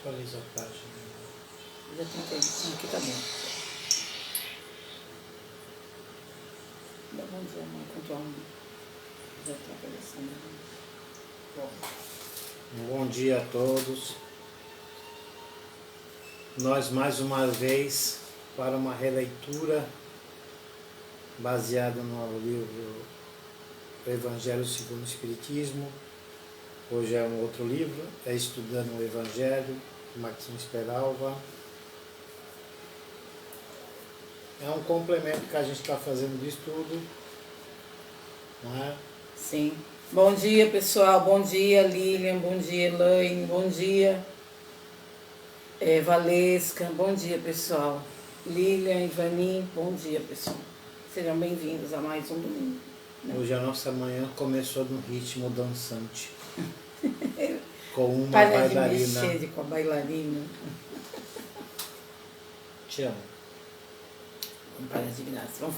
Atualiza a página. Já tentei. Aqui tá bom. Dá bom dia, mãe, com tua mãe. Já tá aparecendo. Bom. Bom dia a todos. Nós mais uma vez para uma releitura baseada no livro Evangelho segundo o Espiritismo. Hoje é um outro livro, é Estudando o Evangelho, Martins Peralva. É um complemento que a gente está fazendo de estudo, não é? Sim. Bom dia, pessoal. Bom dia, Lilian. Bom dia, Elaine. Bom dia, Valesca. Bom dia, pessoal. Lilian, Ivani. Bom dia, pessoal. Sejam bem-vindos a mais um domingo. Hoje a nossa manhã começou no ritmo dançante, com uma Para bailarina. de mexer com a bailarina. Te amo. Vamos parar de graça. Vou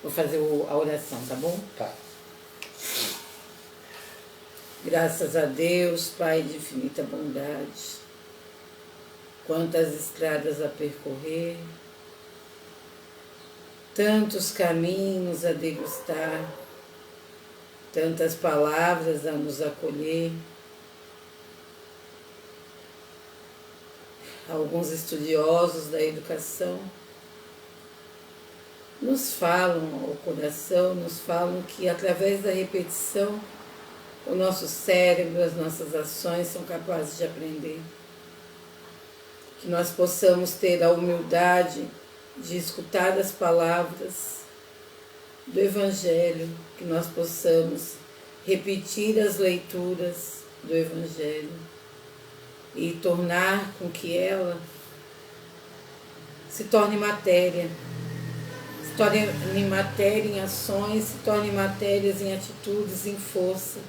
fazer a oração, tá bom? Tá. Graças a Deus, Pai de infinita bondade, quantas estradas a percorrer, tantos caminhos a degustar, tantas palavras a nos acolher. Alguns estudiosos da educação nos falam ao coração, nos falam que através da repetição o nosso cérebro, as nossas ações são capazes de aprender. Que nós possamos ter a humildade de escutar as palavras do Evangelho, que nós possamos repetir as leituras do Evangelho e tornar com que ela se torne matéria, se torne matéria em ações, se torne matérias em atitudes, em força.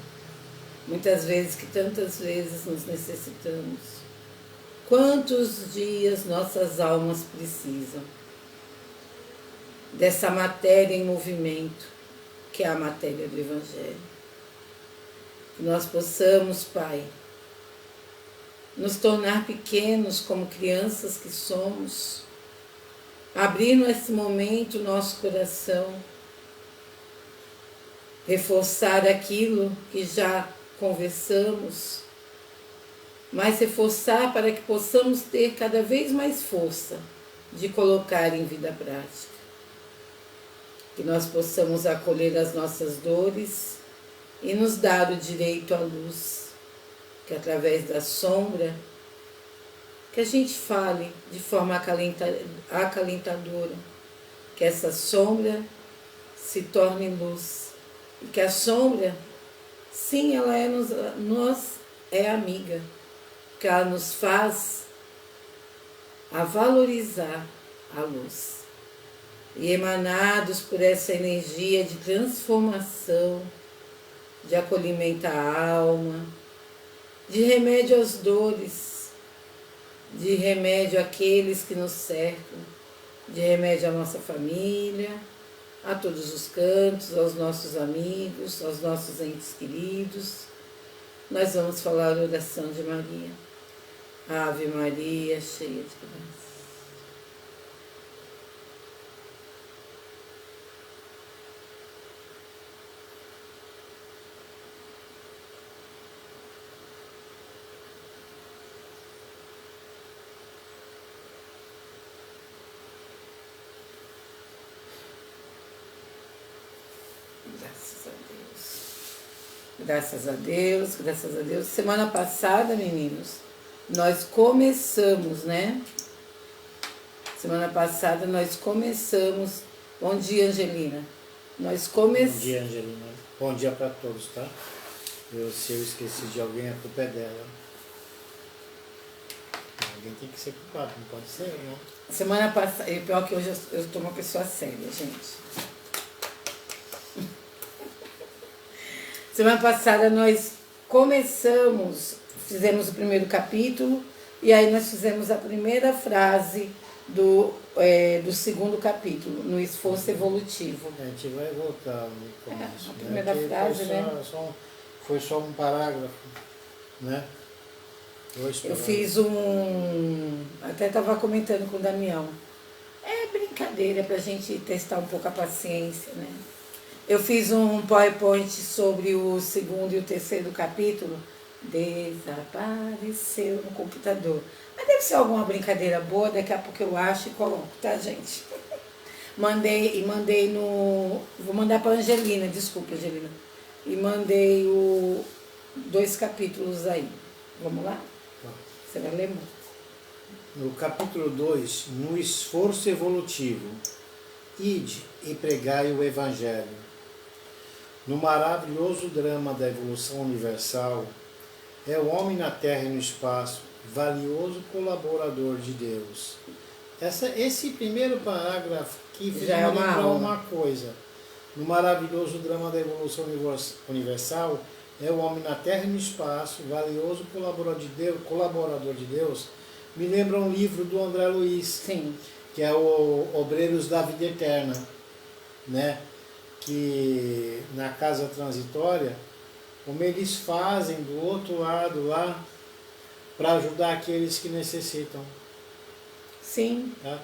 Muitas vezes, que tantas vezes nos necessitamos. Quantos dias nossas almas precisam dessa matéria em movimento, que é a matéria do Evangelho. Que nós possamos, Pai, nos tornar pequenos como crianças que somos, abrir nesse momento o nosso coração, reforçar aquilo que já conversamos, mas reforçar para que possamos ter cada vez mais força de colocar em vida prática. Que nós possamos acolher as nossas dores e nos dar o direito à luz, que através da sombra, que a gente fale de forma acalentadora, que essa sombra se torne luz, e que a sombra, sim, ela é amiga, que ela nos faz a valorizar a luz. E emanados por essa energia de transformação, de acolhimento à alma, de remédio às dores, de remédio àqueles que nos cercam, de remédio à nossa família, a todos os cantos, aos nossos amigos, aos nossos entes queridos. Nós vamos falar a oração de Maria. Ave Maria, cheia de graça. Graças a Deus, graças a Deus. Semana passada, meninos, nós começamos, né? Semana passada nós começamos. Bom dia, Angelina. Bom dia, Angelina. Bom dia para todos, tá? Se eu esqueci de alguém, a culpa é dela. Alguém tem que ser culpado, não pode ser, não. Semana passada, e pior que hoje eu estou uma pessoa séria, gente. Semana passada nós fizemos o primeiro capítulo, e aí nós fizemos a primeira frase do segundo capítulo, no esforço evolutivo. A gente vai voltar no começo. A primeira frase, né? Foi só um parágrafo, né? Eu fiz até estava comentando com o Damião. É brincadeira para a gente testar um pouco a paciência, né? Eu fiz um PowerPoint sobre o segundo e o terceiro capítulo. Desapareceu no computador. Mas deve ser alguma brincadeira boa, daqui a pouco eu acho e coloco, tá, gente? Mandei no... Vou mandar para Angelina, desculpa, Angelina. E mandei 2 capítulos aí. Vamos lá? Você vai ler? No capítulo 2, no esforço evolutivo, ide e pregai o Evangelho. No maravilhoso drama da evolução universal, é o homem na terra e no espaço, valioso colaborador de Deus. Esse primeiro parágrafo aqui já é uma coisa. No maravilhoso drama da evolução universal, é o homem na terra e no espaço, valioso colaborador de Deus. Me lembra um livro do André Luiz, sim, que é o Obreiros da Vida Eterna, né? Que na casa transitória, como eles fazem do outro lado lá, para ajudar aqueles que necessitam. Sim. Tá?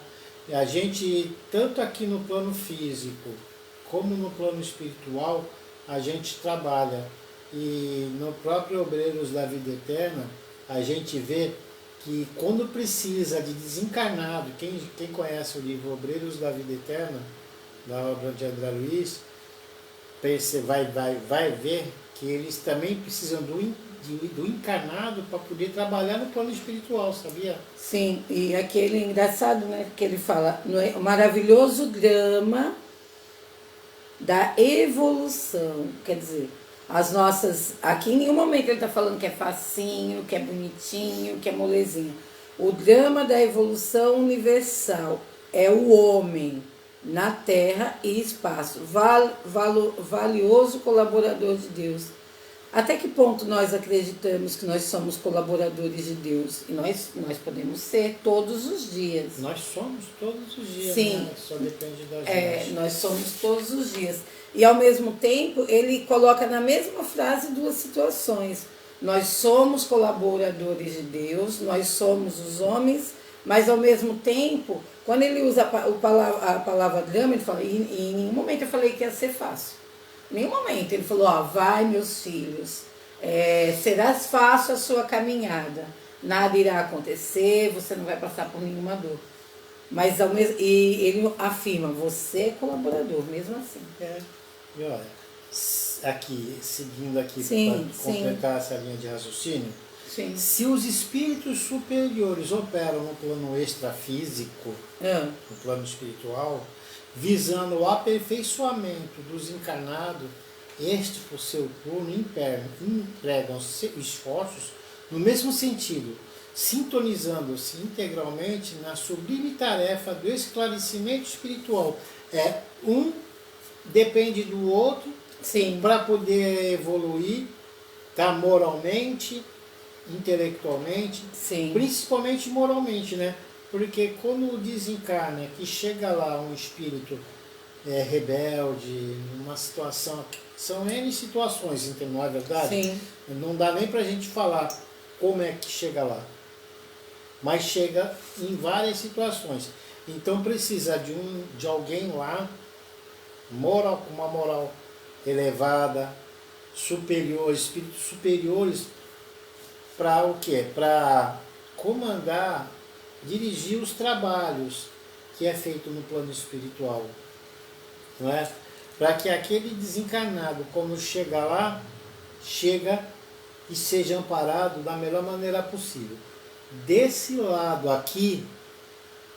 E a gente, tanto aqui no plano físico, como no plano espiritual, a gente trabalha. E no próprio Obreiros da Vida Eterna, a gente vê que quando precisa de desencarnado, quem conhece o livro Obreiros da Vida Eterna, da obra de André Luiz, você vai ver que eles também precisam do encarnado para poder trabalhar no plano espiritual, sabia? Sim, e aquele engraçado, né, que ele fala, o maravilhoso drama da evolução, quer dizer, as nossas, aqui em nenhum momento ele está falando que é facinho, que é bonitinho, que é molezinho. O drama da evolução universal é o homem na terra e espaço, valioso colaborador de Deus. Até que ponto nós acreditamos que nós somos colaboradores de Deus? E nós podemos ser todos os dias. Nós somos todos os dias, sim, né? Só depende da gente. Nós somos todos os dias. E ao mesmo tempo, ele coloca na mesma frase 2 situações. Nós somos colaboradores de Deus, nós somos os homens, mas ao mesmo tempo, quando ele usa a palavra drama, ele fala, e em nenhum momento eu falei que ia ser fácil. Em nenhum momento ele falou, vai meus filhos, serás fácil a sua caminhada, nada irá acontecer, você não vai passar por nenhuma dor. Mas e ele afirma, você é colaborador, mesmo assim. E olha, aqui, seguindo aqui para completar essa linha de raciocínio, sim. Se os espíritos superiores operam no plano extrafísico, no plano espiritual, visando o aperfeiçoamento dos encarnados, este, por seu turno, empregam esforços no mesmo sentido, sintonizando-se integralmente na sublime tarefa do esclarecimento espiritual. Um depende do outro para poder evoluir, tá, moralmente, intelectualmente, principalmente moralmente, né? Porque quando desencarna, que chega lá um espírito rebelde, numa situação, são N situações, não é verdade? Sim. Não dá nem pra gente falar como é que chega lá, mas chega em várias situações. Então precisa de alguém lá, com uma moral elevada, superior, espíritos superiores, para o quê? Para comandar, dirigir os trabalhos que é feito no plano espiritual, não é? Para que aquele desencarnado, quando chega lá, chega e seja amparado da melhor maneira possível. Desse lado aqui,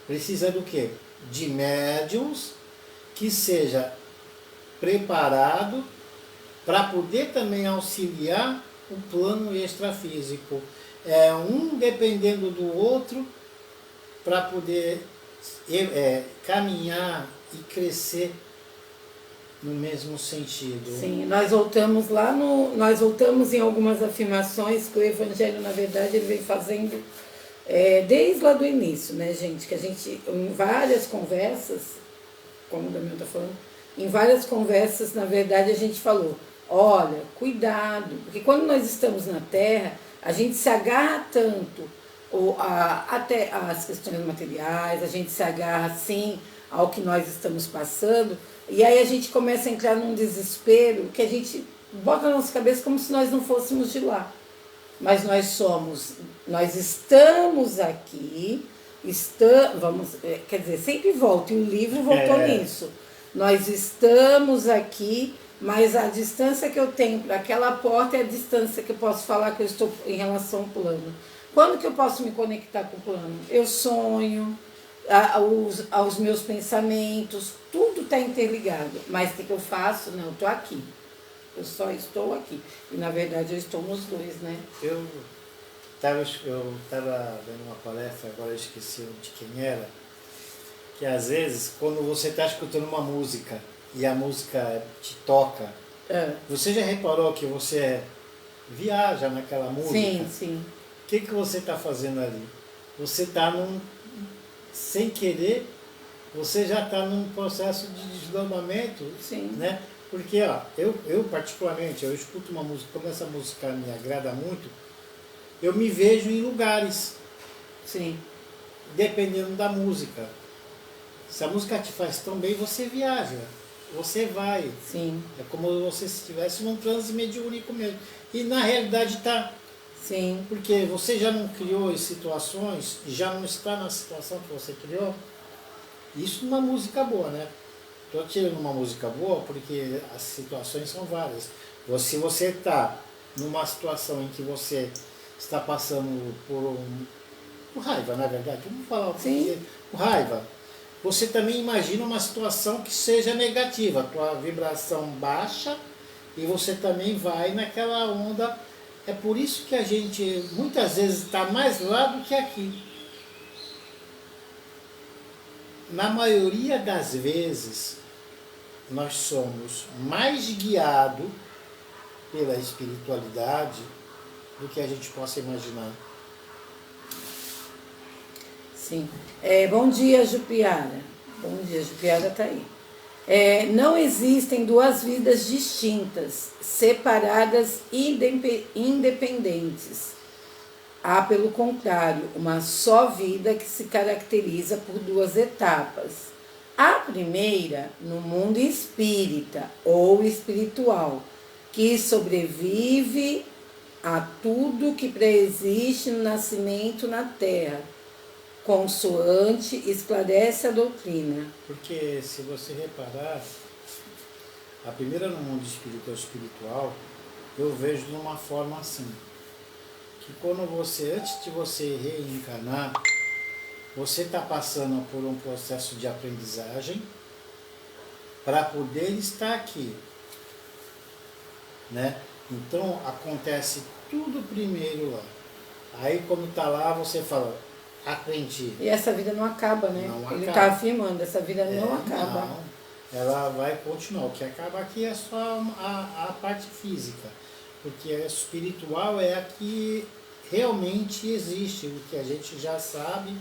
precisa do quê? De médiums que seja preparado para poder também auxiliar o plano extrafísico. Um dependendo do outro para poder caminhar e crescer no mesmo sentido. Sim, nós voltamos em algumas afirmações que o Evangelho, na verdade, ele vem fazendo desde lá do início, né, gente? Que a gente, em várias conversas, como o Damião está falando, em várias conversas, na verdade, a gente falou, olha, cuidado, porque quando nós estamos na Terra, A gente se agarra tanto até às questões materiais, a gente se agarra assim ao que nós estamos passando, e aí a gente começa a entrar num desespero que a gente bota na nossa cabeça como se nós não fôssemos de lá. Mas nós estamos aqui, quer dizer, sempre volta, e o livro voltou nisso. Nós estamos aqui, mas a distância que eu tenho para aquela porta é a distância que eu posso falar que eu estou em relação ao plano. Quando que eu posso me conectar com o plano? Eu sonho, aos meus pensamentos, tudo está interligado. Mas o que eu faço? Não, eu estou aqui. Eu só estou aqui. E na verdade eu estou nos dois, né? Eu estava vendo uma palestra, agora eu esqueci de quem era, que às vezes quando você está escutando uma música e a música te toca, você já reparou que você viaja naquela música? Sim, sim. O que você está fazendo ali? Você está sem querer, você já está num processo de desdobramento, sim, né? Porque ó, eu particularmente, eu escuto uma música, como essa música me agrada muito, eu me vejo em lugares. Sim. Dependendo da música. Se a música te faz tão bem, você viaja. Você vai. Sim. É como você se estivesse num transe mediúnico mesmo. E na realidade está. Sim. Porque você já não criou as situações, já não está na situação que você criou. Isso numa música boa, né? Estou tirando uma música boa porque as situações são várias. Se você está numa situação em que você está passando por raiva, na verdade, vamos falar por raiva, você também imagina uma situação que seja negativa, a tua vibração baixa e você também vai naquela onda. É por isso que a gente muitas vezes está mais lá do que aqui. Na maioria das vezes, nós somos mais guiados pela espiritualidade do que a gente possa imaginar. Sim. Bom dia, Jupiara. Bom dia, Jupiara está aí. Não existem duas vidas distintas, separadas, independentes. Há, pelo contrário, uma só vida que se caracteriza por duas etapas. A primeira, no mundo espírita ou espiritual, que sobrevive a tudo que preexiste no nascimento na Terra, consoante esclarece a doutrina. Porque se você reparar, a primeira no mundo espiritual, eu vejo de uma forma assim, que quando antes de você reencarnar, você está passando por um processo de aprendizagem para poder estar aqui, né? Então acontece tudo primeiro lá. Aí quando está lá, você fala, aprendi. E essa vida não acaba, né? Não Ele acaba. está afirmando, essa vida não acaba. Não, ela vai continuar. O que acaba aqui é só a parte física. Porque a espiritual é a que realmente existe, o que a gente já sabe,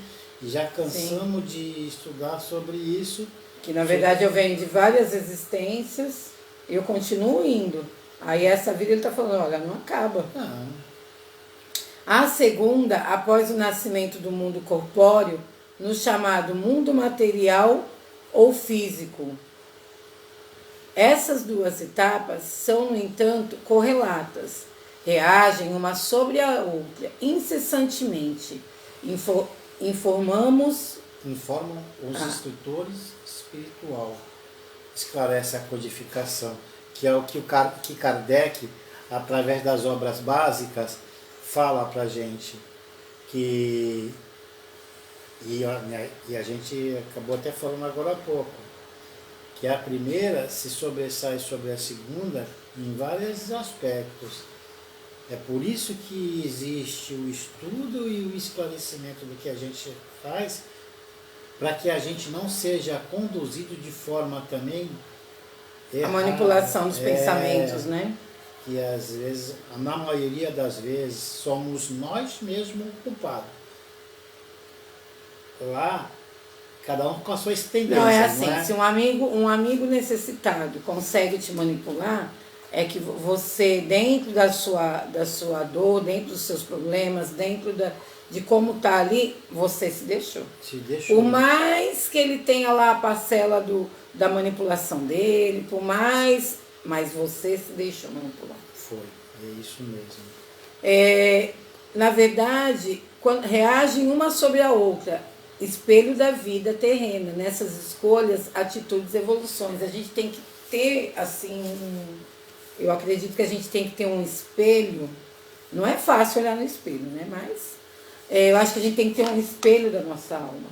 já cansamos de estudar sobre isso. Que na verdade eu venho de várias existências, eu continuo indo. Aí essa vida ele está falando, olha, não acaba. Não. A segunda, após o nascimento do mundo corpóreo, no chamado mundo material ou físico. Essas duas etapas são, no entanto, correlatas, reagem uma sobre a outra incessantemente. Informam os instrutores espiritual. Esclarece a codificação, que é o que Kardec, através das obras básicas, fala para a gente. E a gente acabou até falando agora há pouco, que a primeira se sobressai sobre a segunda em vários aspectos. É por isso que existe o estudo e o esclarecimento do que a gente faz, para que a gente não seja conduzido de forma também errada. A manipulação dos pensamentos, né? Que às vezes, na maioria das vezes, somos nós mesmos culpados. Lá, cada um com as suas tendências. Não é assim, não é? Se um amigo necessitado consegue te manipular, É que você, dentro da sua dor, dentro dos seus problemas, dentro de como está ali, você se deixou. Se deixou. Por mais que ele tenha lá a parcela da manipulação dele, mas você se deixou manipular. Foi, é isso mesmo. Na verdade, reagem uma sobre a outra, espelho da vida terrena, nessas escolhas, atitudes, evoluções. A gente tem que ter, assim, eu acredito que a gente tem que ter um espelho. Não é fácil olhar no espelho, né? Mas eu acho que a gente tem que ter um espelho da nossa alma.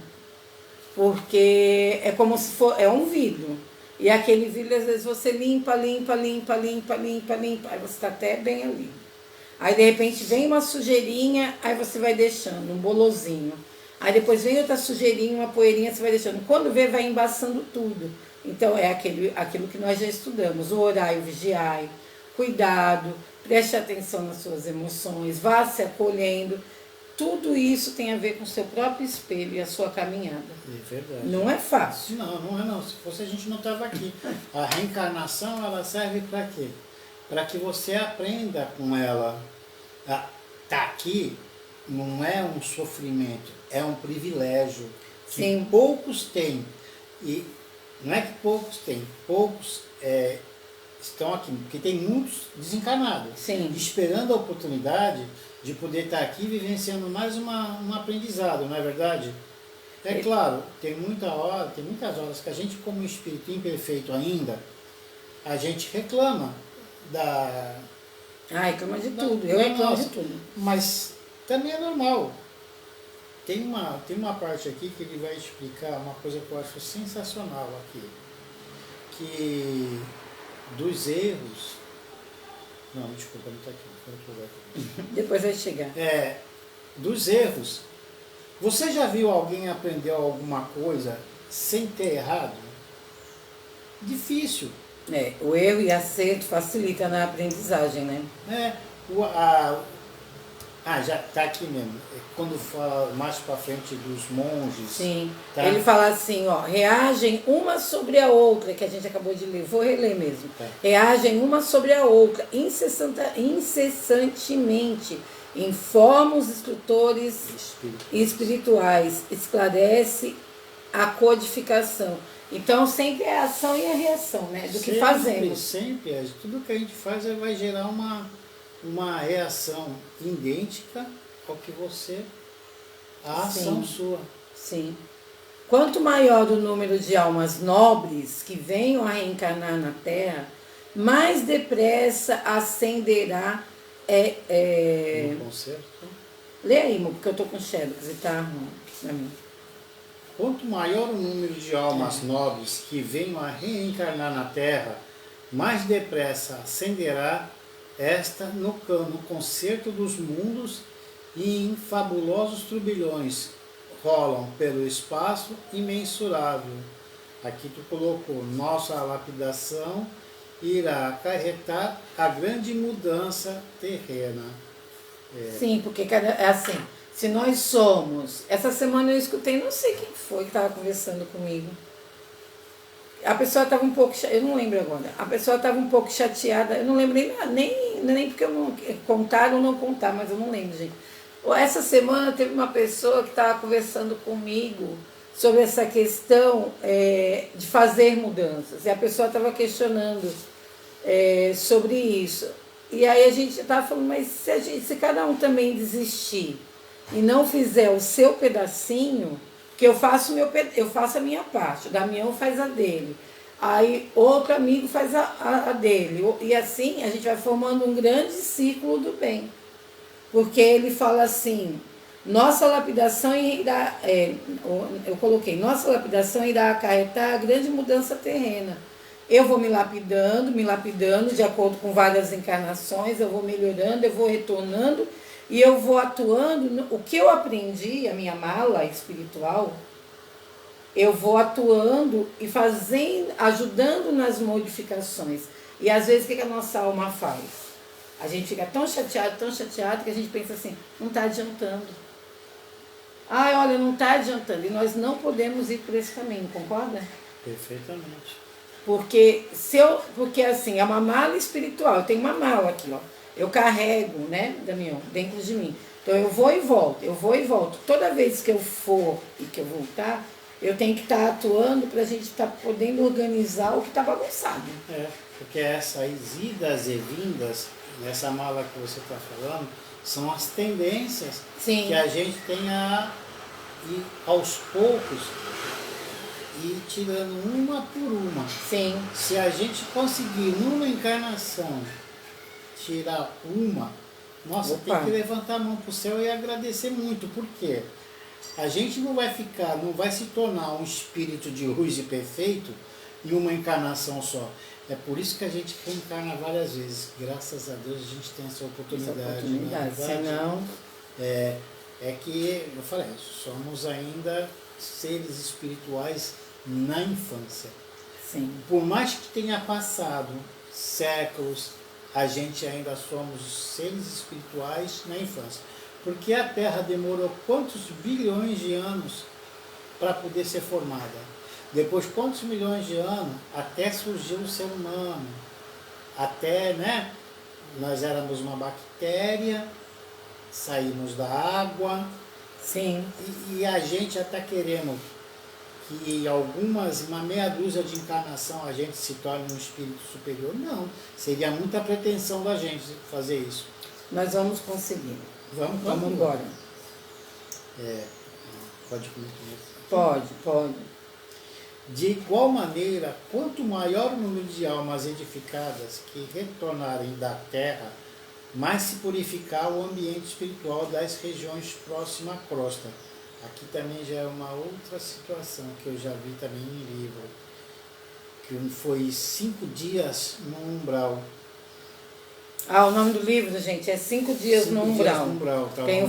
Porque é como se for, é um vidro. E aquele vidro, às vezes, você limpa, aí você está até bem ali. Aí, de repente, vem uma sujeirinha, aí você vai deixando, um bolozinho. Aí depois vem outra sujeirinha, uma poeirinha, você vai deixando. Quando vê, vai embaçando tudo. Então, é aquilo que nós já estudamos. O orai, o vigiai, cuidado, preste atenção nas suas emoções, vá se acolhendo. Tudo isso tem a ver com o seu próprio espelho e a sua caminhada. É verdade. Não é fácil. Não, não é não. Se fosse, a gente não estava aqui. A reencarnação, ela serve para quê? Para que você aprenda com ela. Tá aqui não é um sofrimento, é um privilégio que Sim. poucos têm. E não é que poucos têm, poucos estão aqui, porque tem muitos desencarnados. Sim. Esperando a oportunidade de poder estar aqui vivenciando mais um aprendizado, não é verdade? É claro, tem muitas horas que a gente, como espírito imperfeito ainda, a gente reclama reclama de tudo, eu reclamo de tudo. Mas também é normal. Tem uma parte aqui que ele vai explicar uma coisa que eu acho sensacional aqui. Que dos erros... Não, desculpa, não está aqui. Foi outro lugar aqui. Depois vai chegar. Dos erros. Você já viu alguém aprender alguma coisa sem ter errado? Difícil. O erro e acerto facilita na aprendizagem, né? Já está aqui mesmo. Quando fala mais para frente dos monges. Sim. Tá? Ele fala assim, reagem uma sobre a outra, que a gente acabou de ler. Vou reler mesmo. Tá. Reagem uma sobre a outra, incessantemente. Informa os instrutores espirituais. Esclarece a codificação. Então, sempre é a ação e a reação, né? Do que fazemos. Sempre. Tudo que a gente faz vai gerar uma reação idêntica ao que você... A ação sua. Sim. Quanto maior o número de almas nobres que venham a reencarnar na Terra, mais depressa ascenderá... No concerto. Lê aí, porque eu estou com Xerox e está arrumando para mim. Quanto maior o número de almas nobres que venham a reencarnar na Terra, mais depressa ascenderá esta no concerto dos mundos e em fabulosos turbilhões rolam pelo espaço imensurável. Aqui tu colocou, nossa lapidação irá acarretar a grande mudança terrena. Sim, porque assim, se nós somos... Essa semana eu escutei, não sei quem foi que estava conversando comigo. A pessoa estava um pouco... Eu não lembro agora. A pessoa estava um pouco chateada. Eu não lembro nem porque eu não... Contar ou não contar, mas eu não lembro, gente. Essa semana teve uma pessoa que estava conversando comigo sobre essa questão de fazer mudanças. E a pessoa estava questionando sobre isso. E aí a gente estava falando, mas se cada um também desistir e não fizer o seu pedacinho, que eu faço a minha parte, o Damião faz a dele, aí outro amigo faz a dele, e assim a gente vai formando um grande círculo do bem. Porque ele fala assim, nossa lapidação irá, eu coloquei, nossa lapidação irá acarretar a grande mudança terrena. Eu vou me lapidando, de acordo com várias encarnações, eu vou melhorando, eu vou retornando, e eu vou atuando, o que eu aprendi, a minha mala espiritual, eu vou atuando e ajudando nas modificações. E às vezes o que a nossa alma faz? A gente fica tão chateado, que a gente pensa assim, não está adiantando. Olha, não está adiantando. E nós não podemos ir por esse caminho, concorda? Perfeitamente. Porque assim, é uma mala espiritual. Eu tenho uma mala aqui, ó. Eu carrego, né, Damião, dentro de mim. Então eu vou e volto, eu vou e volto. Toda vez que eu for e que eu voltar, eu tenho que estar atuando para a gente estar podendo organizar o que está bagunçado. Porque essas idas e vindas, nessa mala que você está falando, são as tendências Sim. que a gente tem a ir aos poucos e tirando uma por uma. Sim. Se a gente conseguir numa encarnação tirar uma, nossa, Opa. tem que levantar a mão para o céu e agradecer muito. Por quê? A gente não vai se tornar um espírito de luz e perfeito em uma encarnação só. É por isso que a gente reencarna várias vezes. Graças a Deus a gente tem essa oportunidade. Né? Senão... É que, eu falei, somos ainda seres espirituais na infância. Sim. Por mais que tenha passado séculos, a gente ainda somos seres espirituais na infância. Porque a Terra demorou quantos bilhões de anos para poder ser formada? Depois quantos milhões de anos até surgiu o ser humano? Até, né? Nós éramos uma bactéria, saímos da água. Sim. E a gente já está querendo que uma meia dúzia de encarnação a gente se torne um espírito superior. Não, seria muita pretensão da gente fazer isso. Nós vamos conseguir. Vamos embora. Pode começar? Pode. De igual maneira, quanto maior o número de almas edificadas que retornarem da terra, mais se purificar o ambiente espiritual das regiões próximas à crosta. Aqui também já é uma outra situação que eu já vi também em livro, que foi 5 dias no umbral. O nome do livro, gente, é 5 dias no umbral. Tá? Tem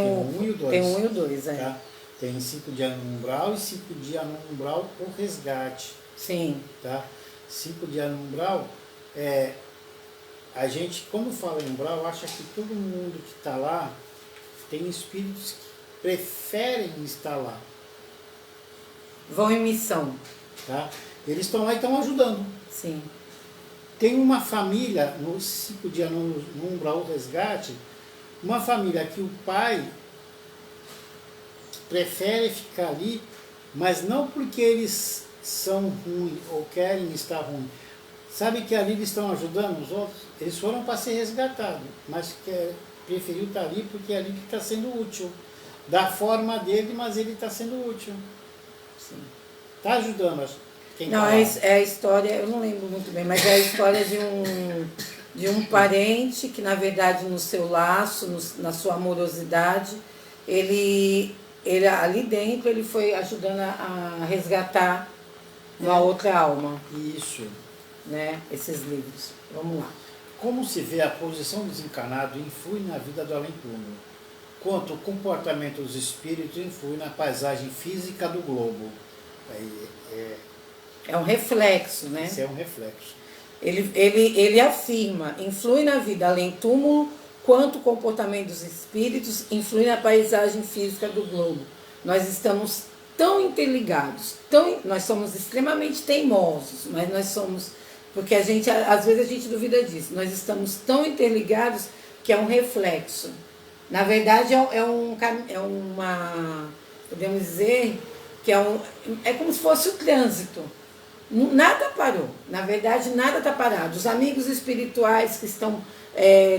o 1 e o 2. Tem 1 e o 2, Tá? Tem 5 dias no umbral e 5 dias no umbral por resgate. Sim. Tá? 5 dias no umbral, a gente, quando fala em umbral, acha que todo mundo que está lá tem espíritos que preferem estar lá. Vão em missão. Tá? Eles estão lá e estão ajudando. Sim. Tem uma família, nos 5 dias no umbral resgate, uma família que o pai prefere ficar ali, mas não porque eles são ruins ou querem estar ruins. Sabe que ali eles estão ajudando os outros? Eles foram para ser resgatados, mas preferiu estar ali porque é ali que está sendo útil. Da forma dele, mas ele está sendo útil. Está ajudando quem não, tá é a história, eu não lembro muito bem, mas é a história de um parente que, na verdade, no seu laço, na sua amorosidade, ele ali dentro ele foi ajudando a resgatar uma outra alma. Isso. Né? Esses livros. Vamos lá. Como se vê, a posição do desencarnado influi na vida do além-túmulo, quanto o comportamento dos espíritos influi na paisagem física do globo. É um reflexo, né? Isso é um reflexo. Ele afirma, influi na vida além-túmulo, quanto o comportamento dos espíritos influi na paisagem física do globo. Nós estamos tão interligados, nós somos extremamente teimosos, mas nós somos, porque às vezes a gente duvida disso, nós estamos tão interligados que é um reflexo. Na verdade podemos dizer que é como se fosse o trânsito. Nada parou, na verdade nada está parado. Os amigos espirituais que estão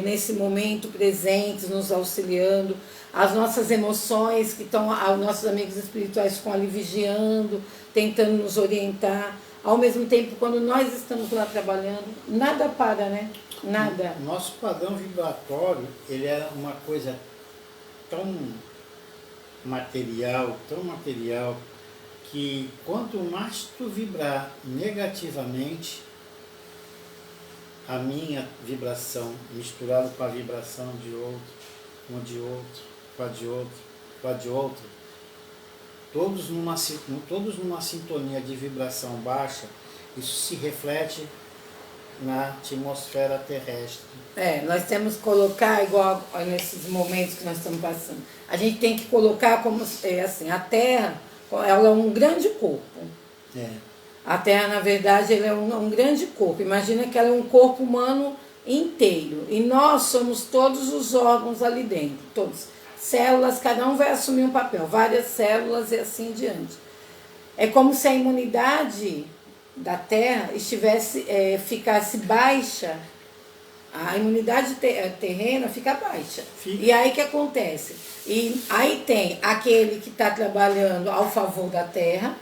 nesse momento presentes, nos auxiliando, as nossas emoções que estão, os nossos amigos espirituais ficam ali vigiando, tentando nos orientar. Ao mesmo tempo, quando nós estamos lá trabalhando, nada para, né? Nada. O nosso padrão vibratório, ele é uma coisa tão material, que quanto mais tu vibrar negativamente, a minha vibração misturada com a vibração de outro, com a de outro, todos numa sintonia de vibração baixa, isso se reflete na atmosfera terrestre. Nós temos que colocar, igual nesses momentos que nós estamos passando, a gente tem que colocar como assim, a Terra, ela é um grande corpo. A Terra, na verdade, ela é um grande corpo. Imagina que ela é um corpo humano inteiro. E nós somos todos os órgãos ali dentro. Todos. Células, cada um vai assumir um papel. Várias células e assim diante. É como se a imunidade da Terra ficasse baixa. A imunidade terrena fica baixa. Fica. E aí o que acontece? E aí tem aquele que está trabalhando ao favor da Terra.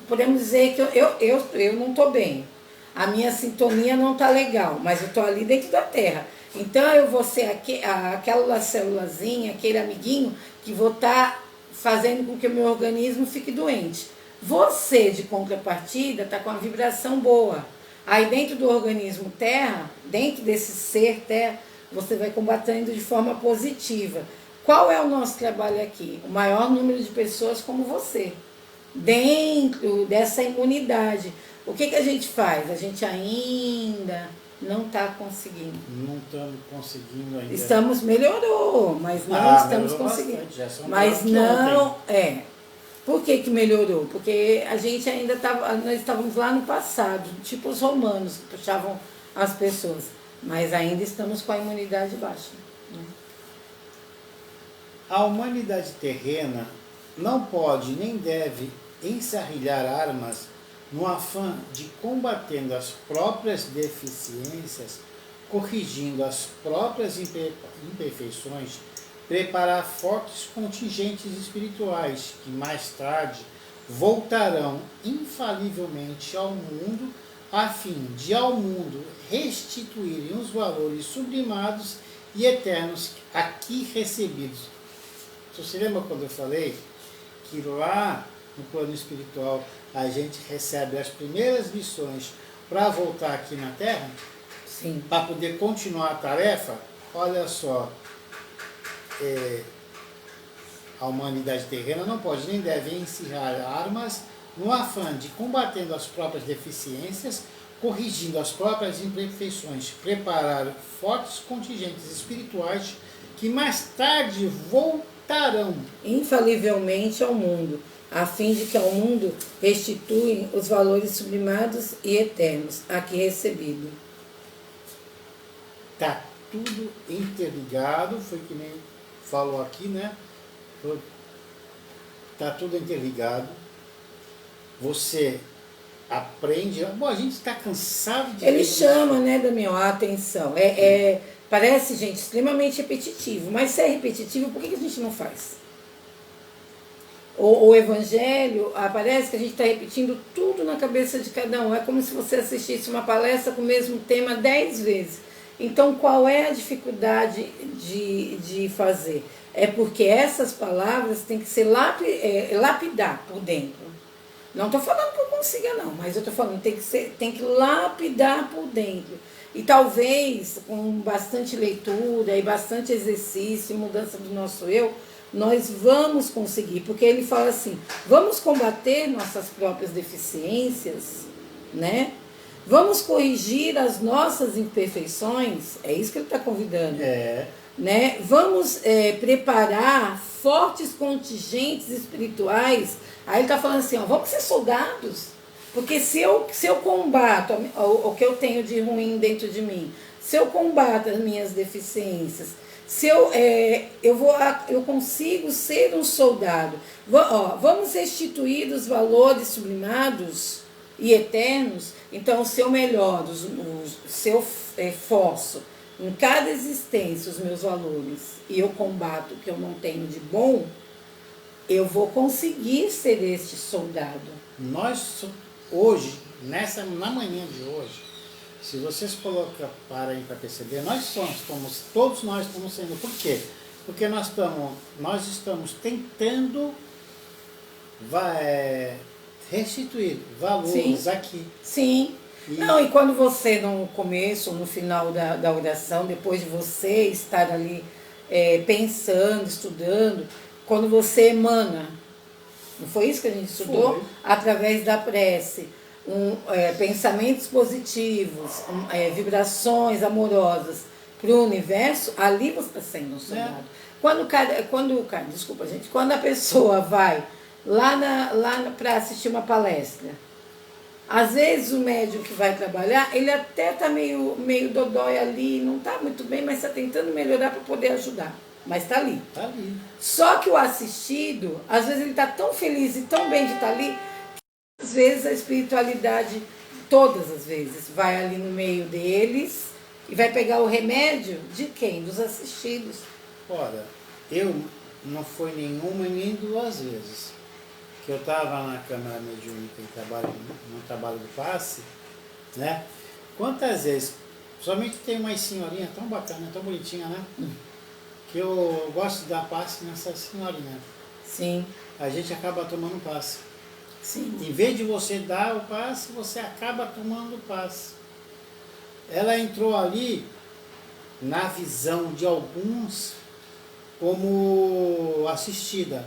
Podemos dizer que eu não estou bem. A minha sintonia não está legal, mas eu estou ali dentro da Terra. Então eu vou ser aquela célulazinha, aquele amiguinho que vou estar fazendo com que o meu organismo fique doente. Você, de contrapartida, está com uma vibração boa. Aí dentro do organismo Terra, dentro desse ser Terra, você vai combatendo de forma positiva. Qual é o nosso trabalho aqui? O maior número de pessoas como você. Dentro dessa imunidade. O que a gente faz? A gente ainda não está conseguindo. Não estamos conseguindo ainda. Melhorou, mas não estamos conseguindo. Mas não, Por que melhorou? Porque a gente ainda nós estávamos lá no passado, tipo os romanos que puxavam as pessoas, mas ainda estamos com a imunidade baixa. Né? A humanidade terrena não pode nem deve ensarrilhar armas no afã de, combatendo as próprias deficiências, corrigindo as próprias imperfeições, preparar fortes contingentes espirituais que mais tarde voltarão infalivelmente ao mundo, a fim de ao mundo restituírem os valores sublimados e eternos aqui recebidos. Você lembra quando eu falei que lá no plano espiritual a gente recebe as primeiras lições para voltar aqui na Terra? Sim. Para poder continuar a tarefa? Olha só, a humanidade terrena não pode nem deve encerrar armas no afã de, combatendo as próprias deficiências, corrigindo as próprias imperfeições, preparar fortes contingentes espirituais que mais tarde voltarão infalivelmente ao mundo, a fim de que ao mundo restituem os valores sublimados e eternos aqui recebido. Está tudo interligado, foi que nem falou aqui, né? Está tudo interligado. Você aprende. Bom, a gente está cansado de. Ele chama, né, Damião, a atenção. Parece, gente, extremamente repetitivo, mas se é repetitivo, por que a gente não faz? O Evangelho, parece que a gente está repetindo tudo na cabeça de cada um. É como se você assistisse uma palestra com o mesmo tema 10 vezes. Então, qual é a dificuldade de fazer? É porque essas palavras têm que ser lapidar por dentro. Não estou falando que eu consiga, não, mas eu estou falando tem que lapidar por dentro. E talvez, com bastante leitura e bastante exercício e mudança do nosso eu, nós vamos conseguir. Porque ele fala assim, vamos combater nossas próprias deficiências, né? Vamos corrigir as nossas imperfeições, é isso que ele está convidando. Né? Vamos preparar fortes contingentes espirituais. Aí ele está falando assim, vamos ser soldados. Porque se eu combato o que eu tenho de ruim dentro de mim, se eu combato as minhas deficiências, se eu consigo ser um soldado. Vamos restituir os valores sublimados e eternos. Então, se eu melhoro, se eu forço em cada existência os meus valores e eu combato o que eu não tenho de bom, eu vou conseguir ser este soldado. Nós, hoje, na manhã de hoje, se vocês pararem para perceber, todos nós estamos sendo. Por quê? Porque nós estamos tentando restituir valores aqui. Sim. E quando você, no começo ou no final da oração, depois de você estar ali pensando, estudando, quando você emana, não foi isso que a gente estudou? Foi. Através da prece, pensamentos positivos, vibrações amorosas para o universo, ali você está sendo um soldado. Quando a pessoa vai lá para assistir uma palestra, Às vezes o médium que vai trabalhar, ele até está meio dodói ali, não está muito bem, mas está tentando melhorar para poder ajudar. Mas está ali. Tá ali. Só que o assistido, às vezes ele está tão feliz e tão bem de estar ali, que às vezes a espiritualidade, todas as vezes, vai ali no meio deles e vai pegar o remédio de quem? Dos assistidos. Olha, eu não foi nenhuma nem duas vezes que eu estava na Câmara Mediúnica no trabalho do passe, né? Quantas vezes, somente tem uma senhorinha tão bacana, tão bonitinha, né? Que eu gosto de dar passe nessa senhorinha. Sim. A gente acaba tomando passe. Sim. Em vez de você dar o passe, você acaba tomando o passe. Ela entrou ali, na visão de alguns, como assistida.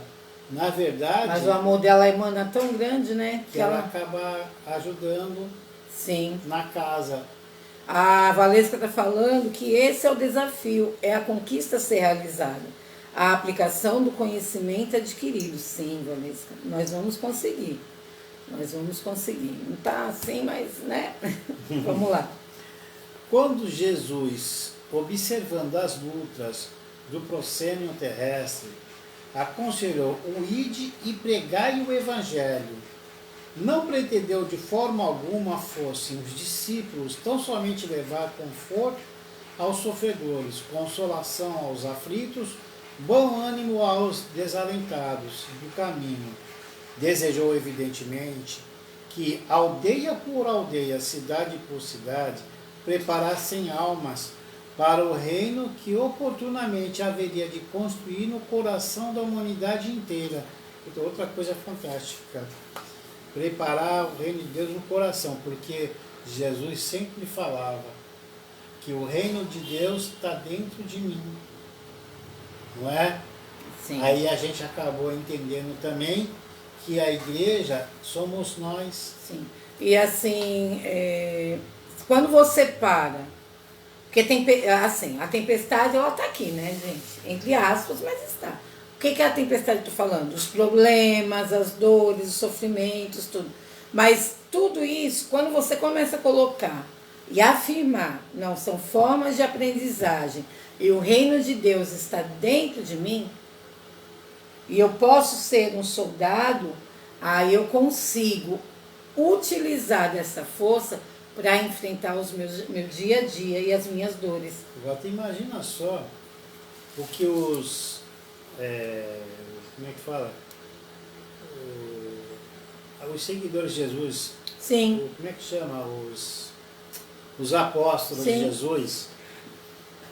Na verdade... Mas o amor dela emana tão grande, né? Que ela acaba ajudando. Sim. Na casa. A Valesca está falando que esse é o desafio, é a conquista a ser realizada. A aplicação do conhecimento adquirido. Sim, Valesca, nós vamos conseguir. Nós vamos conseguir. Não está assim, mas, né? Vamos lá. Quando Jesus, observando as lutas do proscênio terrestre, aconselhou o ide e pregai o Evangelho, não pretendeu de forma alguma fossem os discípulos tão somente levar conforto aos sofredores, consolação aos aflitos, bom ânimo aos desalentados do caminho. Desejou, evidentemente, que aldeia por aldeia, cidade por cidade, preparassem almas para o reino que oportunamente haveria de construir no coração da humanidade inteira. Outra coisa fantástica. Preparar o reino de Deus no coração, porque Jesus sempre falava que o reino de Deus está dentro de mim, não é? Sim. Aí a gente acabou entendendo também que a igreja somos nós. Sim. E assim, quando você para, porque assim, a tempestade ela está aqui, né, gente? Entre aspas, mas está. O que é a tempestade que eu estou falando? Os problemas, as dores, os sofrimentos, tudo. Mas tudo isso, quando você começa a colocar e afirmar, não, são formas de aprendizagem, e o reino de Deus está dentro de mim, e eu posso ser um soldado, aí eu consigo utilizar dessa força para enfrentar meu dia a dia e as minhas dores. Agora, imagina só o que os... como é que fala? Os seguidores de Jesus. Sim. Como é que chama? Os apóstolos Sim. de Jesus.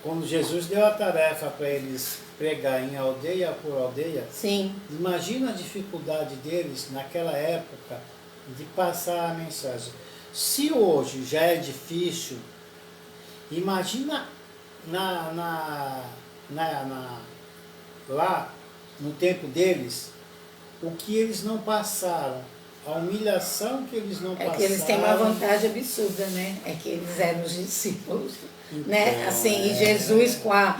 Quando Jesus deu a tarefa para eles pregar em aldeia por aldeia. Sim. Imagina a dificuldade deles naquela época de passar a mensagem. Se hoje já é difícil, imagina lá no tempo deles, o que eles não passaram, a humilhação que eles não passaram. É que eles têm uma vantagem absurda, né? É que eles eram os discípulos, então, né? Assim, e Jesus com a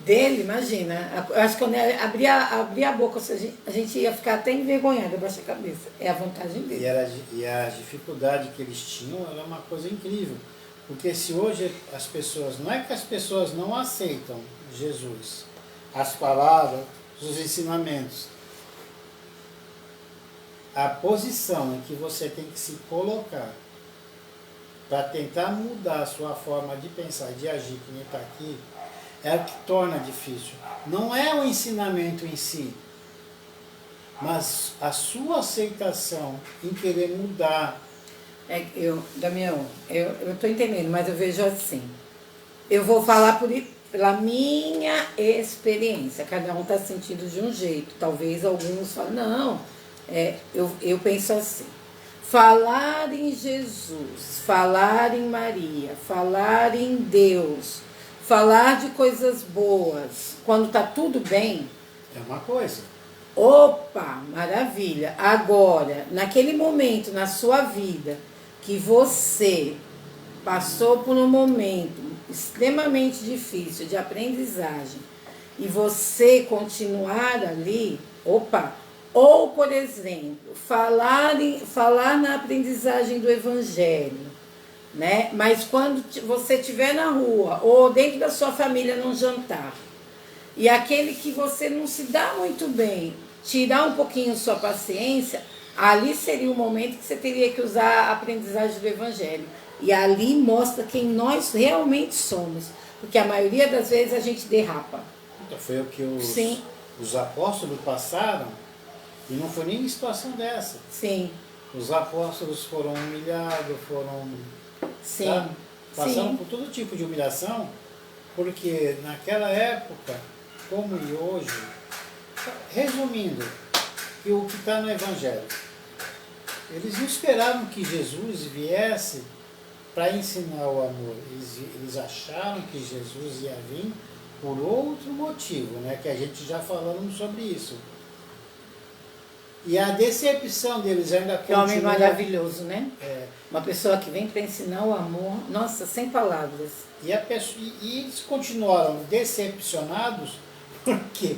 dele, imagina. Eu acho que quando abria a boca, a gente ia ficar até envergonhado, abaixar a cabeça. É a vantagem dele. E a dificuldade que eles tinham era uma coisa incrível. Porque se hoje as pessoas, não é que as pessoas não aceitam Jesus, as palavras, os ensinamentos, a posição em que você tem que se colocar para tentar mudar a sua forma de pensar, de agir, que nem está aqui, é o que torna difícil. Não é o ensinamento em si, mas a sua aceitação em querer mudar. Damião, eu estou entendendo, mas eu vejo assim. Eu vou falar pela minha experiência. Cada um está sentindo de um jeito. Talvez alguns falem, não, eu penso assim. Falar em Jesus, falar em Maria, falar em Deus, falar de coisas boas, quando está tudo bem. É uma coisa. Opa, maravilha. Agora, naquele momento na sua vida que você passou por um momento extremamente difícil de aprendizagem e você continuar ali, opa, Ou, por exemplo, falar na aprendizagem do Evangelho, né? Mas quando você estiver na rua ou dentro da sua família num jantar, e aquele que você não se dá muito bem, tirar um pouquinho sua paciência, ali seria o momento que você teria que usar a aprendizagem do Evangelho. E ali mostra quem nós realmente somos. Porque a maioria das vezes a gente derrapa. Então, foi o que Sim. os apóstolos passaram, e não foi nem em situação dessa. Sim. Os apóstolos foram humilhados, Sim. Sabe? Passaram Sim. por todo tipo de humilhação, porque naquela época, como e hoje, resumindo, que o que está no Evangelho, eles não esperaram que Jesus viesse para ensinar o amor. Eles acharam que Jesus ia vir por outro motivo, né? Que a gente já falamos sobre isso. E a decepção deles ainda Que continua. homem maravilhoso, né? É, Uma pessoa que vem para ensinar o amor. Nossa, sem palavras. e eles continuaram decepcionados porque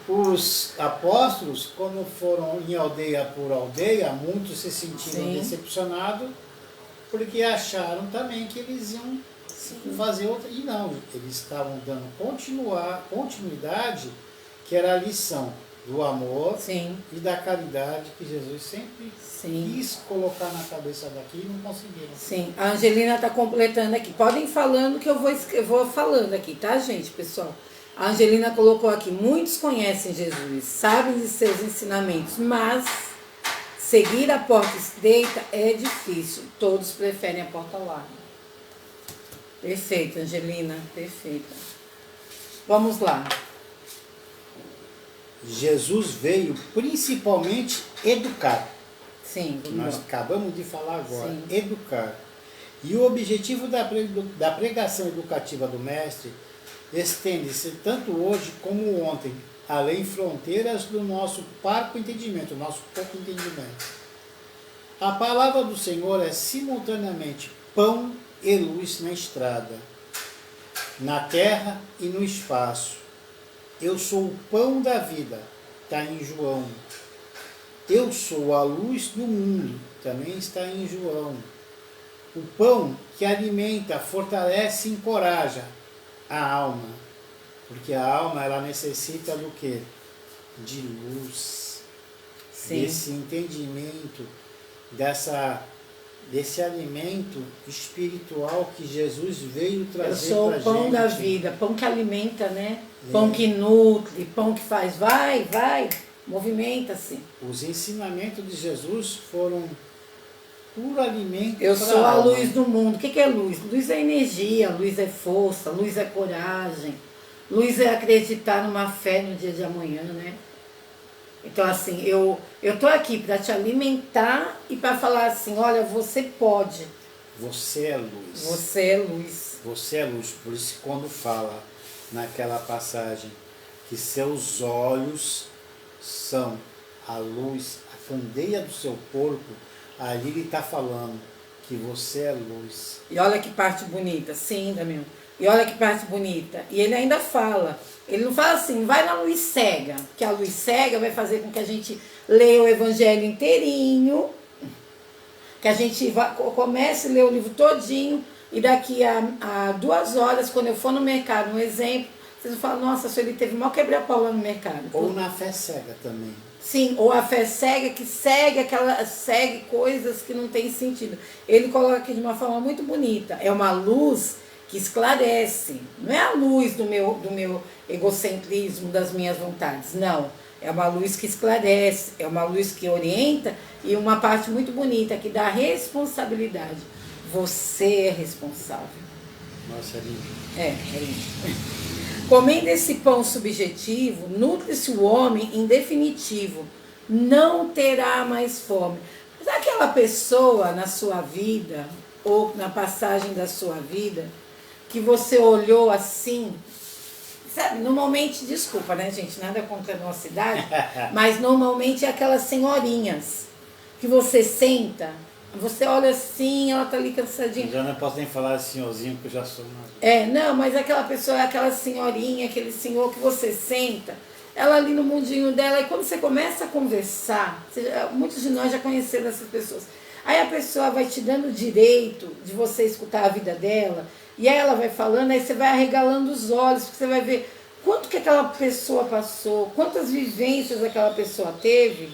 os apóstolos, quando foram em aldeia por aldeia, muitos se sentiram Sim. decepcionados porque acharam também que eles iam fazer outra. E não, eles estavam dando continuidade, que era a lição do amor Sim. e da caridade que Jesus sempre Sim. quis colocar na cabeça daqui e não conseguiram. Sim, a Angelina está completando aqui. Podem ir falando que eu vou falando aqui, tá, gente, pessoal? A Angelina colocou aqui: muitos conhecem Jesus, sabem de seus ensinamentos, mas seguir a porta estreita é difícil. Todos preferem a porta larga. Perfeito, Angelina, perfeita. Vamos lá. Jesus veio principalmente educar. Sim, vamos Nós lá. acabamos de falar agora, Sim. educar. E o objetivo da pregação educativa do Mestre estende-se tanto hoje como ontem, além fronteiras do nosso parco entendimento, nosso pouco entendimento. A palavra do Senhor é simultaneamente pão e luz na estrada, na terra e no espaço. Eu sou o pão da vida, está em João. Eu sou a luz do mundo, também está em João. O pão que alimenta, fortalece e encoraja a alma, porque a alma ela necessita do quê? De luz, Sim. desse entendimento, desse alimento espiritual que Jesus veio trazer Eu sou pra o pão gente. da vida, pão que alimenta, né? É. Pão que nutre, pão que faz, vai, movimenta-se. Os ensinamentos de Jesus foram puro alimento. Eu pra sou a alma. luz do mundo. O que é luz? Luz é energia, luz é força, luz é coragem, luz é acreditar numa fé no dia de amanhã, né? Então, assim, eu tô aqui para te alimentar e para falar assim: olha, você pode. Você é luz. Você é luz. Você é luz. Por isso, quando fala naquela passagem que seus olhos são a luz, a candeia do seu corpo, ali ele está falando que você é luz. E olha que parte bonita, sim, Damião. E olha que parte bonita. E ele ainda fala, ele não fala assim, vai na luz cega, que a luz cega vai fazer com que a gente leia o evangelho inteirinho, que a gente comece a ler o livro todinho, e daqui a 2 horas, quando eu for no mercado, um exemplo, vocês vão falar, nossa, se ele teve mal quebra-pau lá no mercado. Ou na fé cega também. Sim, ou a fé cega que segue coisas que não tem sentido. Ele coloca aqui de uma forma muito bonita. É uma luz que esclarece. Não é a luz do meu egocentrismo, das minhas vontades. Não. É uma luz que esclarece, é uma luz que orienta e uma parte muito bonita que dá responsabilidade. Você é responsável. Nossa, é lindo. É lindo. Comendo esse pão subjetivo, nutre-se o homem em definitivo, não terá mais fome. Mas aquela pessoa na sua vida, ou na passagem da sua vida, que você olhou assim, sabe, normalmente, desculpa, né, gente, nada contra a nossa idade, mas normalmente é aquelas senhorinhas, que você senta, você olha assim, ela tá ali cansadinha. Eu já não posso nem falar senhorzinho, porque eu já sou mais. Não, mas aquela pessoa é aquela senhorinha, aquele senhor que você senta ela ali no mundinho dela, e quando você começa a conversar, muitos de nós já conheceram essas pessoas, aí a pessoa vai te dando o direito de você escutar a vida dela, e aí ela vai falando, aí você vai arregalando os olhos, porque você vai ver quanto que aquela pessoa passou, quantas vivências aquela pessoa teve,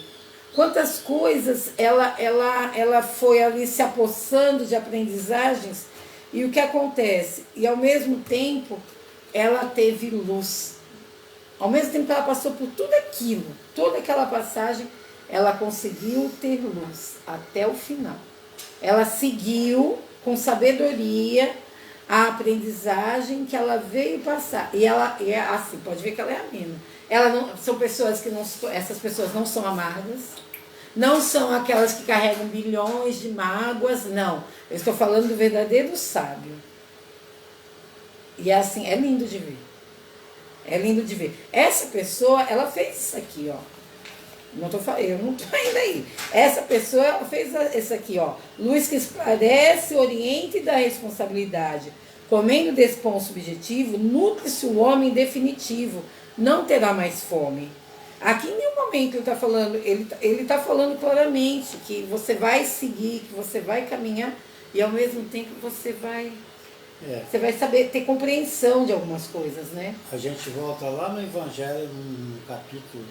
quantas coisas ela foi ali se apossando de aprendizagens, e o que acontece? E ao mesmo tempo, ela teve luz. Ao mesmo tempo que ela passou por tudo aquilo, toda aquela passagem, ela conseguiu ter luz até o final. Ela seguiu com sabedoria a aprendizagem que ela veio passar. E ela é assim, pode ver que ela é amena. Ela não, são pessoas que não, essas pessoas não são amargas, não são aquelas que carregam bilhões de mágoas, não. Eu estou falando do verdadeiro sábio. E é assim, é lindo de ver. É lindo de ver. Essa pessoa, ela fez isso aqui, ó. Eu não estou ainda aí. Essa pessoa, ela fez isso aqui, ó. Luz que esclarece, orienta e dá responsabilidade. Comendo desse pão subjetivo, nutre-se o homem definitivo. Não terá mais fome. Aqui em nenhum momento ele está falando, ele está falando claramente que você vai seguir, que você vai caminhar e ao mesmo tempo você vai saber ter compreensão de algumas coisas, né? A gente volta lá no Evangelho, no capítulo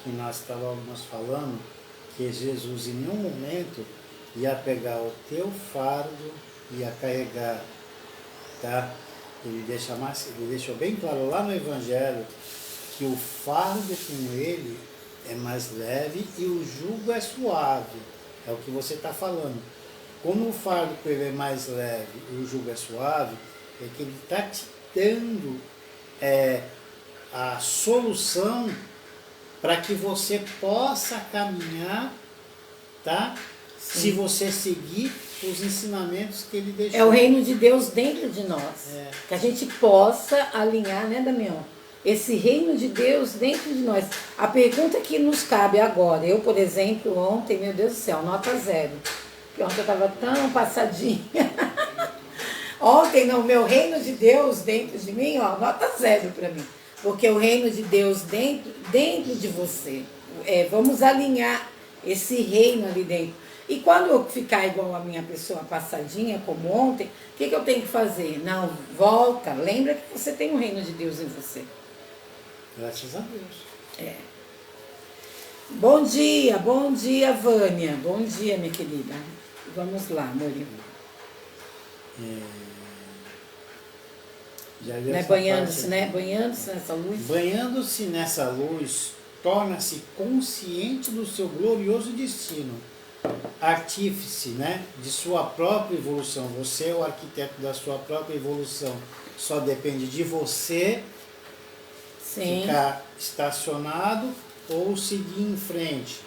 que nós estávamos falando, que Jesus em nenhum momento ia pegar o teu fardo, ia carregar, tá? Ele deixou bem claro lá no Evangelho que o fardo com ele é mais leve e o jugo é suave. É o que você está falando. Como o fardo com ele é mais leve e o jugo é suave, é que ele está te dando a solução para que você possa caminhar, tá? Sim. Se você seguir os ensinamentos que ele deixou. É o reino de Deus dentro de nós. Que a gente possa alinhar, né, Damião? Esse reino de Deus dentro de nós. A pergunta que nos cabe agora, eu, por exemplo, ontem, meu Deus do céu, nota 0. Porque ontem eu estava tão passadinha. Ontem, no meu reino de Deus dentro de mim, ó, nota 0 para mim. Porque o reino de Deus dentro de você. Vamos alinhar esse reino ali dentro. E quando eu ficar igual a minha pessoa passadinha, como ontem, o que eu tenho que fazer? Não, volta, lembra que você tem o reino de Deus em você. Graças a Deus. Bom dia, Vânia. Bom dia, minha querida. Vamos lá, amorinho. Né? Banhando-se, né? Banhando-se nessa luz. Banhando-se nessa luz, torna-se consciente do seu glorioso destino. Artífice, né? De sua própria evolução. Você é o arquiteto da sua própria evolução. Só depende de você. Sim. Ficar estacionado ou seguir em frente.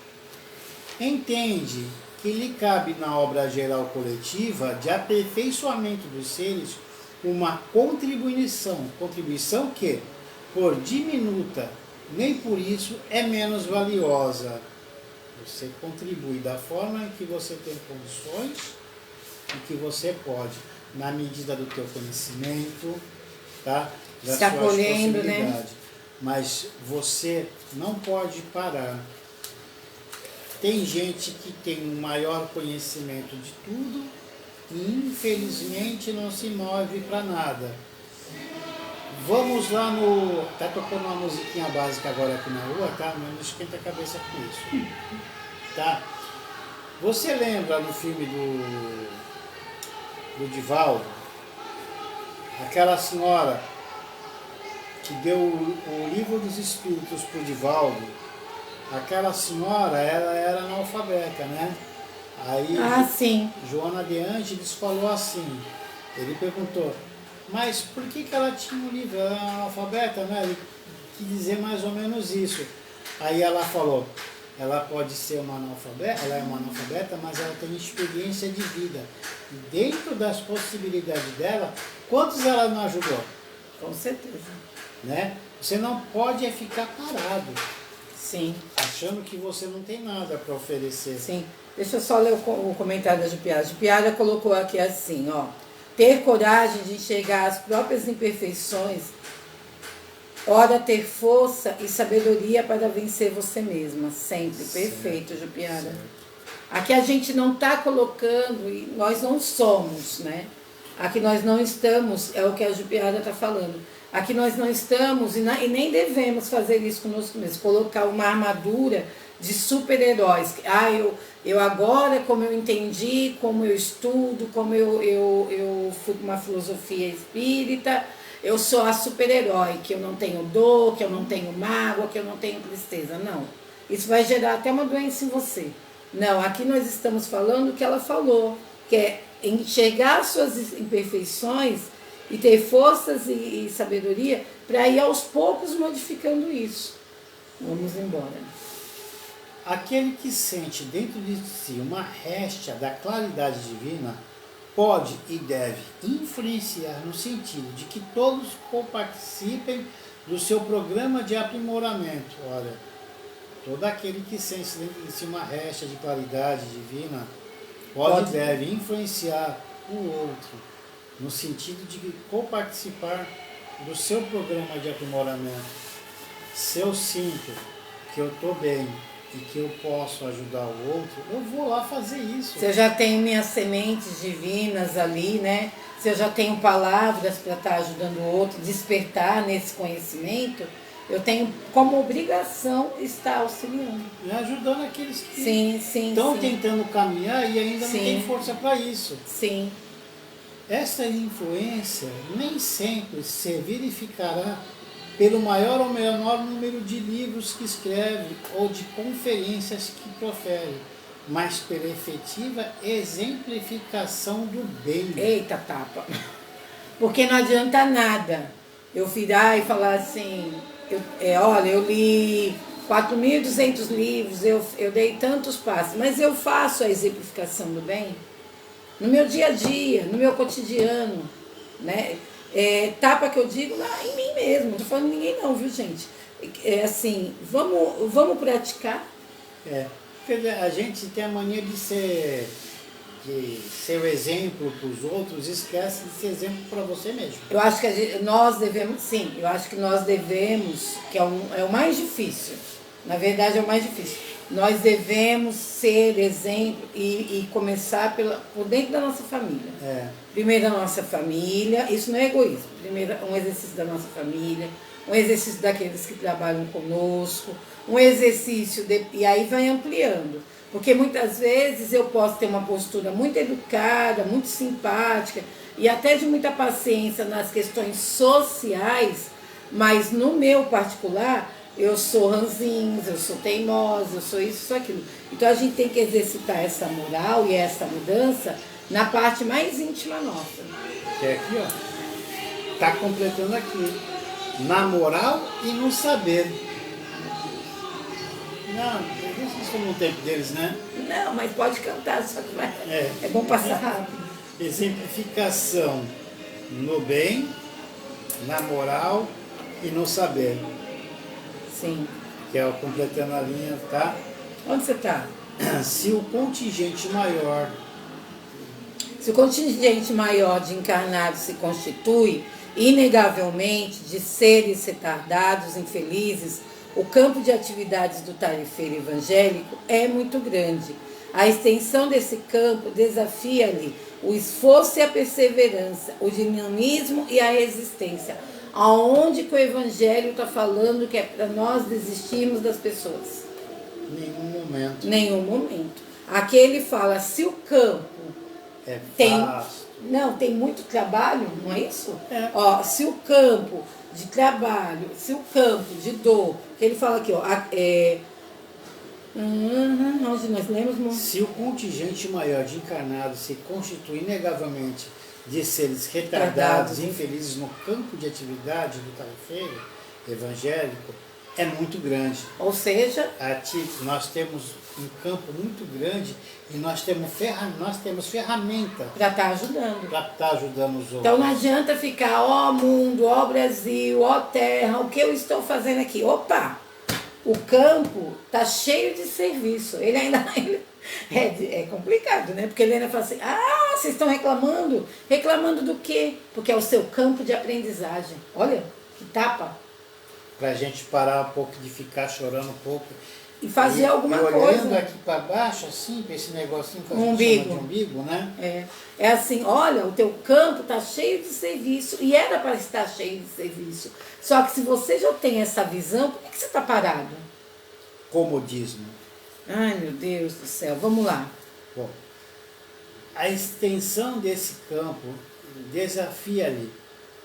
Entende que lhe cabe na obra geral coletiva de aperfeiçoamento dos seres uma contribuição que, por diminuta, nem por isso é menos valiosa. Você contribui da forma em que você tem condições e que você pode, na medida do teu conhecimento, tá? Das suas possibilidades. Né? Mas você não pode parar. Tem gente que tem um maior conhecimento de tudo e infelizmente não se move para nada. Vamos lá no... Tá tocando uma musiquinha básica agora aqui na rua, tá? Mas não esquenta a cabeça com isso. Tá? Você lembra no filme do Divaldo? Aquela senhora que deu o livro dos Espíritos para o Divaldo, aquela senhora, ela era analfabeta, né? Aí sim. Joana de Ângeles falou assim, ele perguntou, mas por que ela tinha um livro? Ela era analfabeta, né? Ele quis dizer mais ou menos isso. Aí ela falou, ela pode ser uma analfabeta, ela é uma analfabeta, mas ela tem experiência de vida. E dentro das possibilidades dela, quantos ela não ajudou? Com certeza. Né? Você não pode ficar parado. Sim. Achando que você não tem nada para oferecer. Sim. Deixa eu só ler o comentário da Jupiara. Jupiara colocou aqui assim, ó. Ter coragem de enxergar as próprias imperfeições Ora ter força e sabedoria para vencer você mesma. Sempre. Perfeito, Jupiara. Certo. Aqui a gente não está colocando, e nós não somos, né? Aqui nós não estamos, é o que a Jupiara está falando. Aqui nós não estamos e nem devemos fazer isso conosco mesmos, colocar uma armadura de super-heróis. Eu agora, como eu entendi, como eu estudo, como eu fui com uma filosofia espírita, eu sou a super-herói, que eu não tenho dor, que eu não tenho mágoa, que eu não tenho tristeza. Não. Isso vai gerar até uma doença em você. Não, aqui nós estamos falando o que ela falou, que é enxergar suas imperfeições e ter forças e sabedoria para ir aos poucos modificando isso. Vamos embora. Aquele que sente dentro de si uma réstia da claridade divina pode e deve influenciar no sentido de que todos participem do seu programa de aprimoramento. Olha, todo aquele que sente dentro de si uma réstia de claridade divina pode e deve influenciar o outro no sentido de coparticipar do seu programa de aprimoramento. Se eu sinto que eu estou bem e que eu posso ajudar o outro, eu vou lá fazer isso. Se eu já tenho minhas sementes divinas ali, né? Se eu já tenho palavras para estar ajudando o outro, despertar nesse conhecimento, eu tenho como obrigação estar auxiliando. E ajudando aqueles que estão tentando caminhar e ainda não têm força para isso. Sim. Essa influência nem sempre se verificará pelo maior ou menor número de livros que escreve ou de conferências que profere, mas pela efetiva exemplificação do bem. Eita tapa! Porque não adianta nada eu virar e falar assim, olha, eu li 4.200 livros, eu dei tantos passos, mas eu faço a exemplificação do bem no meu dia a dia, no meu cotidiano, né? Tapa que eu digo lá em mim mesmo, não estou falando ninguém não, viu, gente? Assim, vamos praticar. Porque a gente tem a mania de ser o exemplo para os outros, esquece de ser exemplo para você mesmo. Eu acho que nós devemos, sim, eu acho que nós devemos, que é o mais difícil, na verdade é o mais difícil. Nós devemos ser exemplo e começar por dentro da nossa família. Primeiro da nossa família, isso não é egoísmo. Primeiro um exercício da nossa família, um exercício daqueles que trabalham conosco, um exercício, e aí vai ampliando. Porque muitas vezes eu posso ter uma postura muito educada, muito simpática e até de muita paciência nas questões sociais, mas no meu particular eu sou ranzinhos, eu sou teimosa, eu sou isso, sou aquilo. Então a gente tem que exercitar essa moral e essa mudança na parte mais íntima nossa. Que é aqui, ó. Está completando aqui. Na moral e no saber. Não, eles estão no tempo deles, né? Não, mas pode cantar, só que é bom passar rápido. Exemplificação no bem, na moral e no saber. Sim. Que é o completando a linha, tá? Onde você está? Se o contingente maior de encarnados se constitui, inegavelmente, de seres retardados, infelizes, o campo de atividades do tarefeiro evangélico é muito grande. A extensão desse campo desafia-lhe o esforço e a perseverança, o dinamismo e a resistência. Aonde que o Evangelho está falando que é para nós desistirmos das pessoas? Nenhum momento. Nenhum momento. Aqui ele fala, se o campo tem muito trabalho, não é isso? Se o campo de trabalho, se o campo de dor, ele fala aqui, onde nós lemos? Se o contingente maior de encarnados se constitui inegavelmente de seres retardados, infelizes no campo de atividade do tarefeiro evangélico, é muito grande. Ou seja, nós temos um campo muito grande e nós temos ferramenta para estar ajudando. Para estar ajudando os outros. Então não adianta ficar, ó mundo, ó Brasil, ó terra, o que eu estou fazendo aqui? Opa! O campo está cheio de serviço. Ele ainda... É complicado, né? Porque ele ainda fala assim, vocês estão reclamando? Reclamando do quê? Porque é o seu campo de aprendizagem. Olha, que tapa. Para a gente parar um pouco de ficar chorando um pouco. E fazer alguma olhando coisa. Aqui para baixo, assim, para esse negocinho que a Um gente chama umbigo. de umbigo, né? É assim, olha, o teu campo está cheio de serviço, e era para estar cheio de serviço. Só que se você já tem essa visão, por que você está parado? Comodismo. Ai, meu Deus do céu, vamos lá. Bom, a extensão desse campo desafia-lhe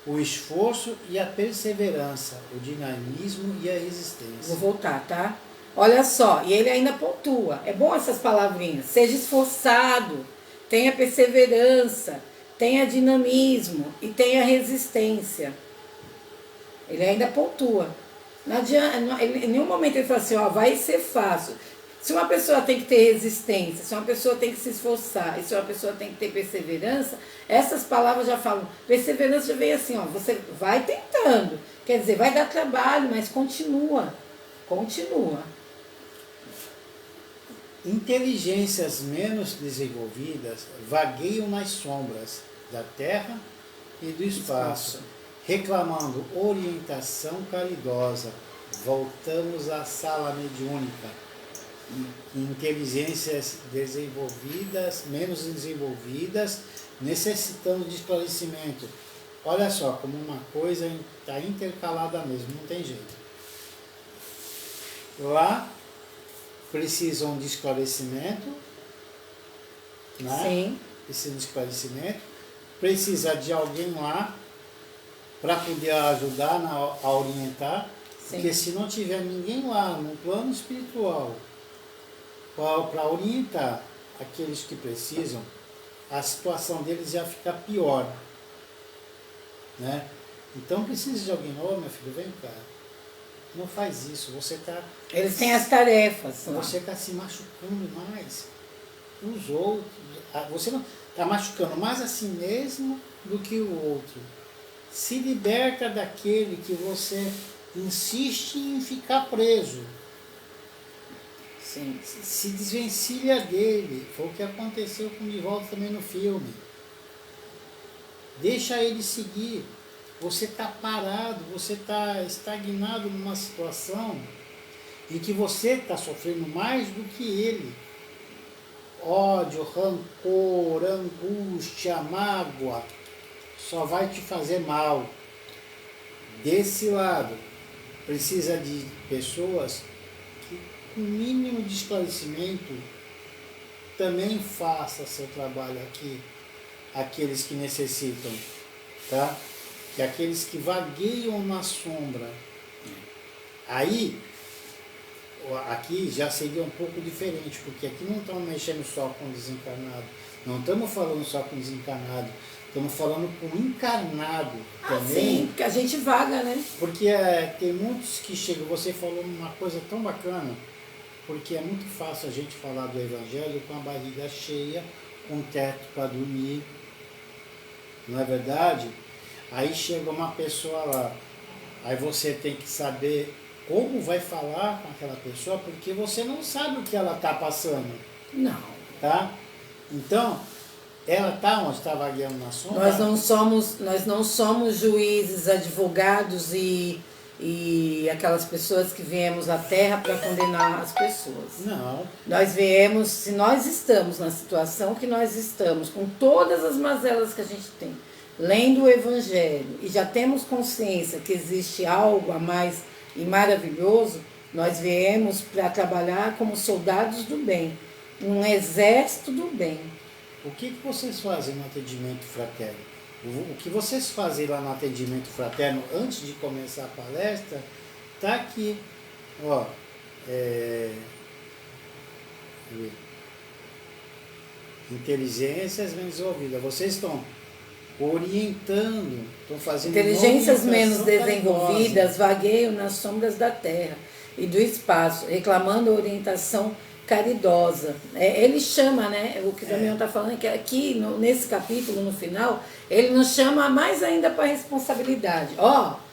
o esforço e a perseverança, o dinamismo e a resistência. Vou voltar, tá? Olha só, e ele ainda pontua. É bom essas palavrinhas. Seja esforçado, tenha perseverança, tenha dinamismo e tenha resistência. Ele ainda pontua. Não adianta, em nenhum momento ele fala assim, ó, vai ser fácil. Se uma pessoa tem que ter resistência, se uma pessoa tem que se esforçar, e se uma pessoa tem que ter perseverança, essas palavras já falam. Perseverança já vem assim, ó, você vai tentando. Quer dizer, vai dar trabalho, mas continua. Continua. Inteligências menos desenvolvidas vagueiam nas sombras da terra e do espaço, reclamando orientação caridosa. Voltamos à sala mediúnica. Inteligências desenvolvidas, menos desenvolvidas, necessitando de esclarecimento. Olha só, como uma coisa está intercalada mesmo, não tem jeito. Lá precisam de esclarecimento, né? Sim. Precisam de esclarecimento, precisa de alguém lá para poder ajudar a orientar, Sim. porque se não tiver ninguém lá no plano espiritual para orientar aqueles que precisam, a situação deles já fica pior, né? Então precisa de alguém, ô meu filho, vem cá. Não faz isso, você está... Eles têm as tarefas. Você está se machucando mais os outros. Você não está machucando mais a si mesmo do que o outro. Se liberta daquele que você insiste em ficar preso. Sim. Se desvencilha dele. Foi o que aconteceu com o Divaldo também no filme. Deixa ele seguir. Você está parado, você está estagnado numa situação em que você está sofrendo mais do que ele. Ódio, rancor, angústia, mágoa, só vai te fazer mal. Desse lado, precisa de pessoas que, com o mínimo de esclarecimento, também façam seu trabalho aqui, aqueles que necessitam, tá? Que aqueles que vagueiam na sombra. Aí, aqui já seria um pouco diferente, porque aqui não estamos mexendo só com desencarnado, não estamos falando só com desencarnado, estamos falando com encarnado também. Sim, porque a gente vaga, né? Porque tem muitos que chegam, você falou uma coisa tão bacana, porque é muito fácil a gente falar do Evangelho com a barriga cheia, com teto para dormir, não é verdade? Aí chega uma pessoa lá, aí você tem que saber como vai falar com aquela pessoa, porque você não sabe o que ela está passando. Não. Tá? Então, ela está onde está vagueando na sombra. Nós não somos juízes, advogados e aquelas pessoas que viemos à Terra para condenar as pessoas. Não. Nós viemos, se nós estamos na situação que nós estamos, com todas as mazelas que a gente tem, lendo o Evangelho, e já temos consciência que existe algo a mais e maravilhoso, nós viemos para trabalhar como soldados do bem, um exército do bem. O que vocês fazem no atendimento fraterno? O que vocês fazem lá no atendimento fraterno, antes de começar a palestra, está aqui. Ó, inteligências menos desenvolvidas. Vocês estão orientando, estão fazendo inteligências menos orientação desenvolvidas caridosa. vagueiam nas sombras da terra e do espaço, reclamando a orientação caridosa. Ele chama, né? O que o Damião está falando é que aqui, nesse capítulo, no final, ele nos chama mais ainda para a responsabilidade.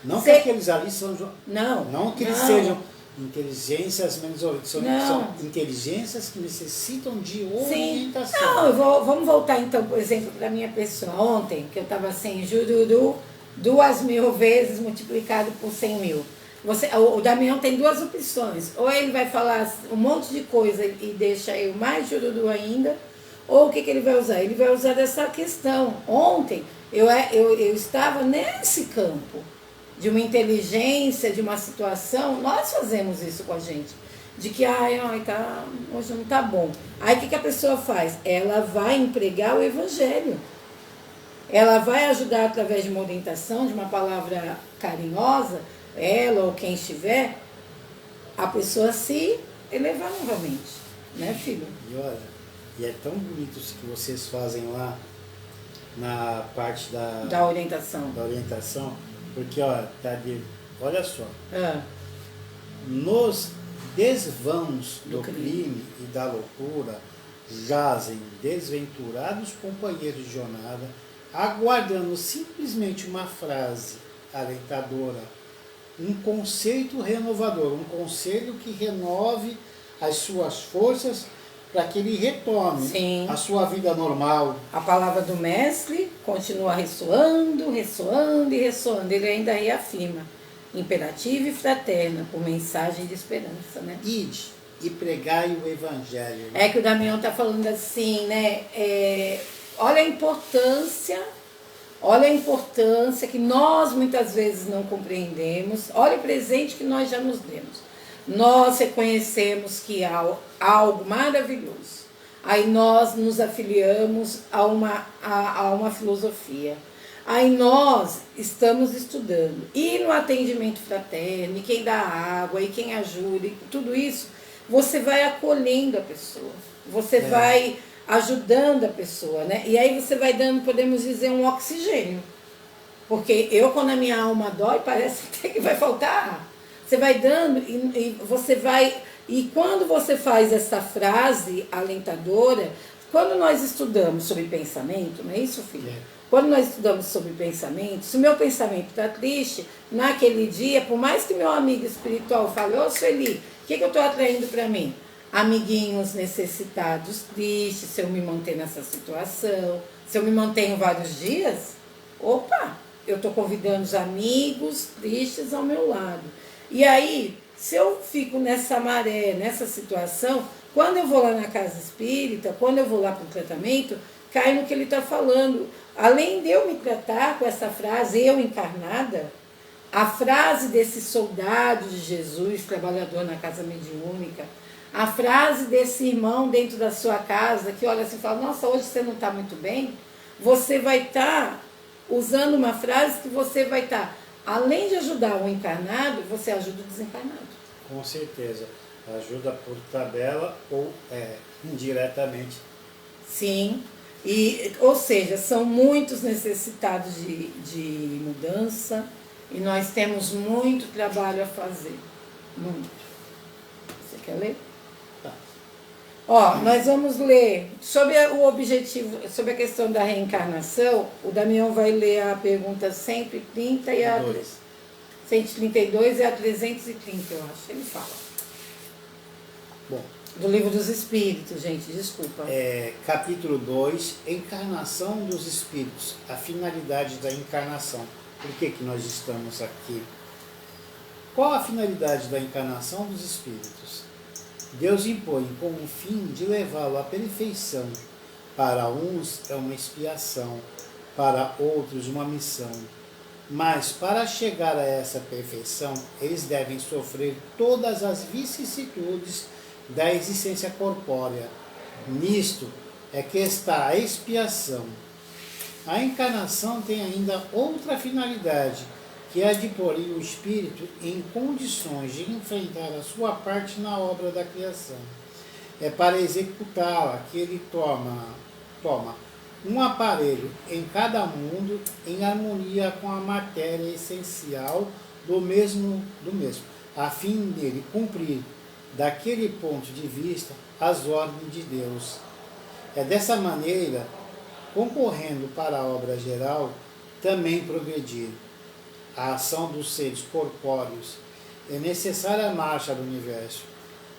Não que aqueles ali são... Não que eles sejam inteligências menos desenvolvidas, são inteligências que necessitam de orientação. Sim. Não, vamos voltar então, por exemplo, para a minha pessoa. Ontem, que eu estava sem jururu, 2.000 vezes multiplicado por 100.000. O Damião tem duas opções. Ou ele vai falar um monte de coisa e deixa eu mais jururu ainda, ou o que ele vai usar? Ele vai usar dessa questão. Ontem eu estava nesse campo de uma inteligência, de uma situação. Nós fazemos isso com a gente. De que, hoje não tá bom. Aí o que a pessoa faz? Ela vai empregar o evangelho. Ela vai ajudar através de uma orientação, de uma palavra carinhosa, ela ou quem estiver, a pessoa se elevar novamente. Né, filho? E olha, e é tão bonito isso que vocês fazem lá na parte da orientação. Porque, ó, olha só. Ah. Nos desvãos do crime e da loucura jazem desventurados companheiros de jornada, aguardando simplesmente uma frase alentadora, um conceito renovador, um conselho que renove as suas forças para que ele retome a sua vida normal. A palavra do mestre continua ressoando, ressoando e ressoando. Ele ainda reafirma: imperativa e fraterna, por mensagem de esperança, né? Ide e pregai o evangelho. É que o Damião está falando assim, né? Olha a importância que nós muitas vezes não compreendemos. Olha o presente que nós já nos demos. Nós reconhecemos que há algo maravilhoso. Aí nós nos afiliamos a uma filosofia. Aí nós estamos estudando. E no atendimento fraterno, e quem dá água, e quem ajuda, e tudo isso, você vai acolhendo a pessoa. Você vai ajudando a pessoa, né? E aí você vai dando, podemos dizer, um oxigênio. Porque quando a minha alma dói, parece que vai faltar ar. Você vai dando e você vai... E quando você faz essa frase alentadora, quando nós estudamos sobre pensamento, não é isso, filho? Quando nós estudamos sobre pensamento, se o meu pensamento está triste, naquele dia, por mais que meu amigo espiritual fale, ô Sueli, o que eu estou atraindo para mim? Amiguinhos necessitados, tristes, se eu me manter nessa situação, se eu me mantenho vários dias, eu estou convidando os amigos tristes ao meu lado. E aí, se eu fico nessa maré, nessa situação, quando eu vou lá na casa espírita, quando eu vou lá para o tratamento, cai no que ele está falando. Além de eu me tratar com essa frase, eu encarnada, a frase desse soldado de Jesus, trabalhador na casa mediúnica, a frase desse irmão dentro da sua casa, que olha assim e fala, nossa, hoje você não está muito bem, você vai estar usando uma frase que você vai estar, além de ajudar o encarnado, você ajuda o desencarnado. Com certeza. Ajuda por tabela ou indiretamente. Sim. Ou seja, são muitos necessitados de mudança e nós temos muito trabalho a fazer. Muito. Você quer ler? Tá. Nós vamos ler sobre o objetivo, sobre a questão da reencarnação. O Damião vai ler a pergunta 130 e a 132 e a 330, eu acho. Ele fala. Bom. Do Livro dos Espíritos, gente, desculpa. Capítulo 2, Encarnação dos Espíritos, a finalidade da encarnação. Por que nós estamos aqui? Qual a finalidade da encarnação dos Espíritos? Deus impõe com o fim de levá-lo à perfeição. Para uns é uma expiação, para outros uma missão. Mas para chegar a essa perfeição, eles devem sofrer todas as vicissitudes da existência corpórea. Nisto é que está a expiação. A encarnação tem ainda outra finalidade, que é a de pôr o espírito em condições de enfrentar a sua parte na obra da criação. É para executá-la que ele toma um aparelho em cada mundo em harmonia com a matéria essencial do mesmo, a fim dele cumprir, daquele ponto de vista, as ordens de Deus. É dessa maneira, concorrendo para a obra geral, também progredir. A ação dos seres corpóreos é necessária à marcha do universo,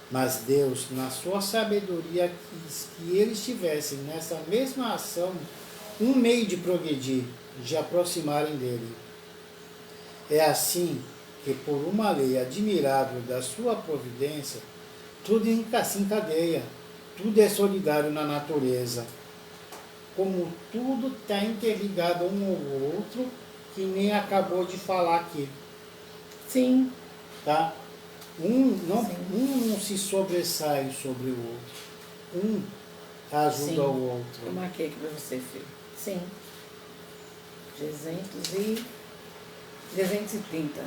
mas Deus, na sua sabedoria, quis que eles tivessem nessa mesma ação um meio de progredir, de aproximarem dele. É assim que por uma lei admirável da sua providência, tudo se encadeia, tudo é solidário na natureza. Como tudo está interligado um ao outro, que nem acabou de falar aqui. Sim. Tá? Um não se sobressai sobre o outro. Um ajuda o outro. Eu marquei aqui para você, filho. Sim. 330. A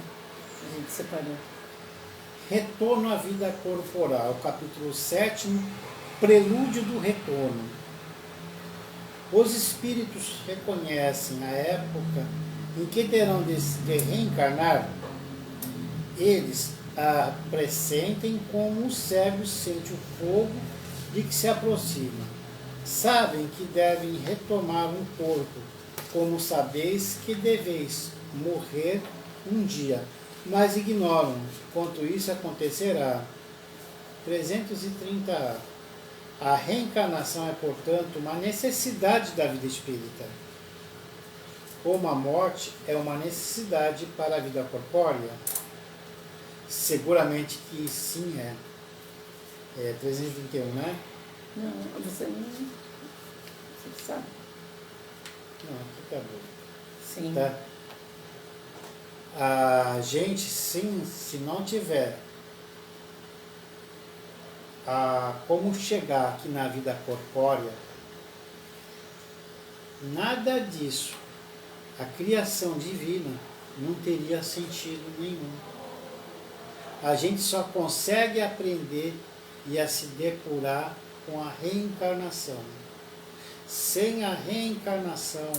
gente separou. Retorno à vida corporal, capítulo 7, prelúdio do retorno. Os espíritos reconhecem a época em que terão de reencarnar. Eles a pressentem como o cego sente o fogo de que se aproxima. Sabem que devem retomar um corpo, como sabeis que deveis morrer um dia, mas ignoram quanto isso acontecerá. 330. A reencarnação é, portanto, uma necessidade da vida espírita. Como a morte é uma necessidade para a vida corpórea? Seguramente que sim é. É 321, né? Não, você não. Você sabe? Não, aqui tá bom. Sim. Tá? A gente, sim, se não tiver como chegar aqui na vida corpórea, nada disso, a criação divina não teria sentido nenhum. A gente só consegue aprender e a se depurar com a reencarnação. Sem a reencarnação,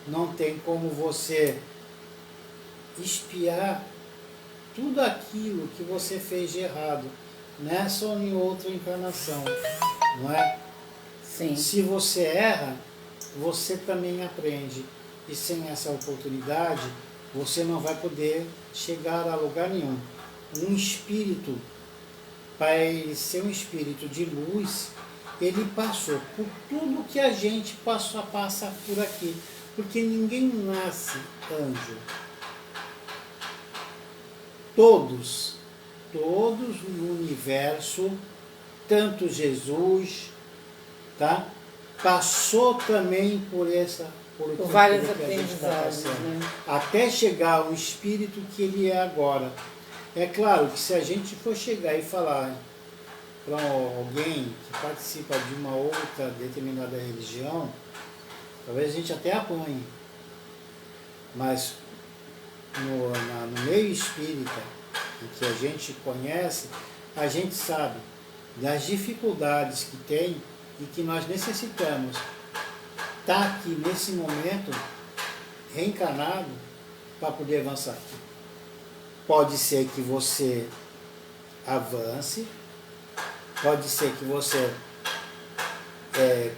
não tem como você espiar tudo aquilo que você fez de errado, nessa ou em outra encarnação, não é? Sim. Se você erra, você também aprende. E sem essa oportunidade, você não vai poder chegar a lugar nenhum. Um espírito, para ele ser um espírito de luz, ele passou por tudo que a gente passa por aqui. Porque ninguém nasce anjo. Todos no universo, tanto Jesus, tá? Passou também por várias aprendizagens, né? Até chegar ao espírito que ele é agora. É claro que se a gente for chegar e falar para alguém que participa de uma outra determinada religião, talvez a gente até apanhe. Mas no meio espírita, em que a gente conhece, a gente sabe das dificuldades que tem e que nós necessitamos estar aqui nesse momento reencarnado para poder avançar. Pode ser que você avance, pode ser que você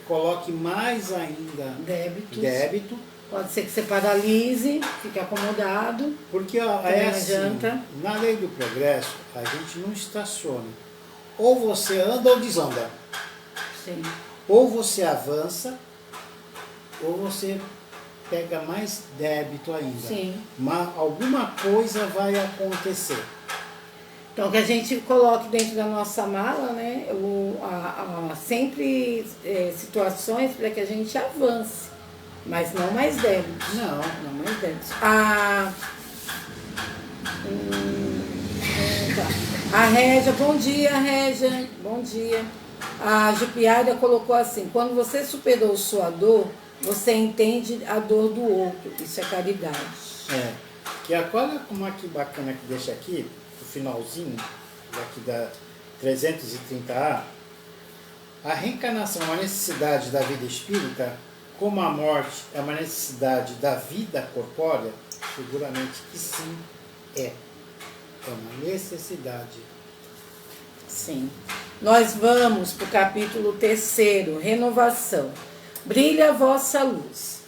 coloque mais ainda débito. Pode ser que você paralise, fique acomodado. Porque não adianta. Na lei do progresso, a gente não estaciona. Ou você anda ou desanda. Sim. Ou você avança, ou você pega mais débito ainda. Sim. Mas alguma coisa vai acontecer. Então, que a gente coloque dentro da nossa mala, né, sempre situações para que a gente avance. Mas não mais débitos. Não mais débitos. Tá. A Régia, bom dia, Régia. Bom dia. A Jupiária colocou assim: quando você superou sua dor, você entende a dor do outro. Isso é caridade. Que olha como é que bacana que deixa aqui, o finalzinho, daqui da 330A. A reencarnação é uma necessidade da vida espírita, como a morte é uma necessidade da vida corpórea, seguramente que sim, é uma necessidade. Sim. Nós vamos para o capítulo 3º, renovação. Brilha a vossa luz.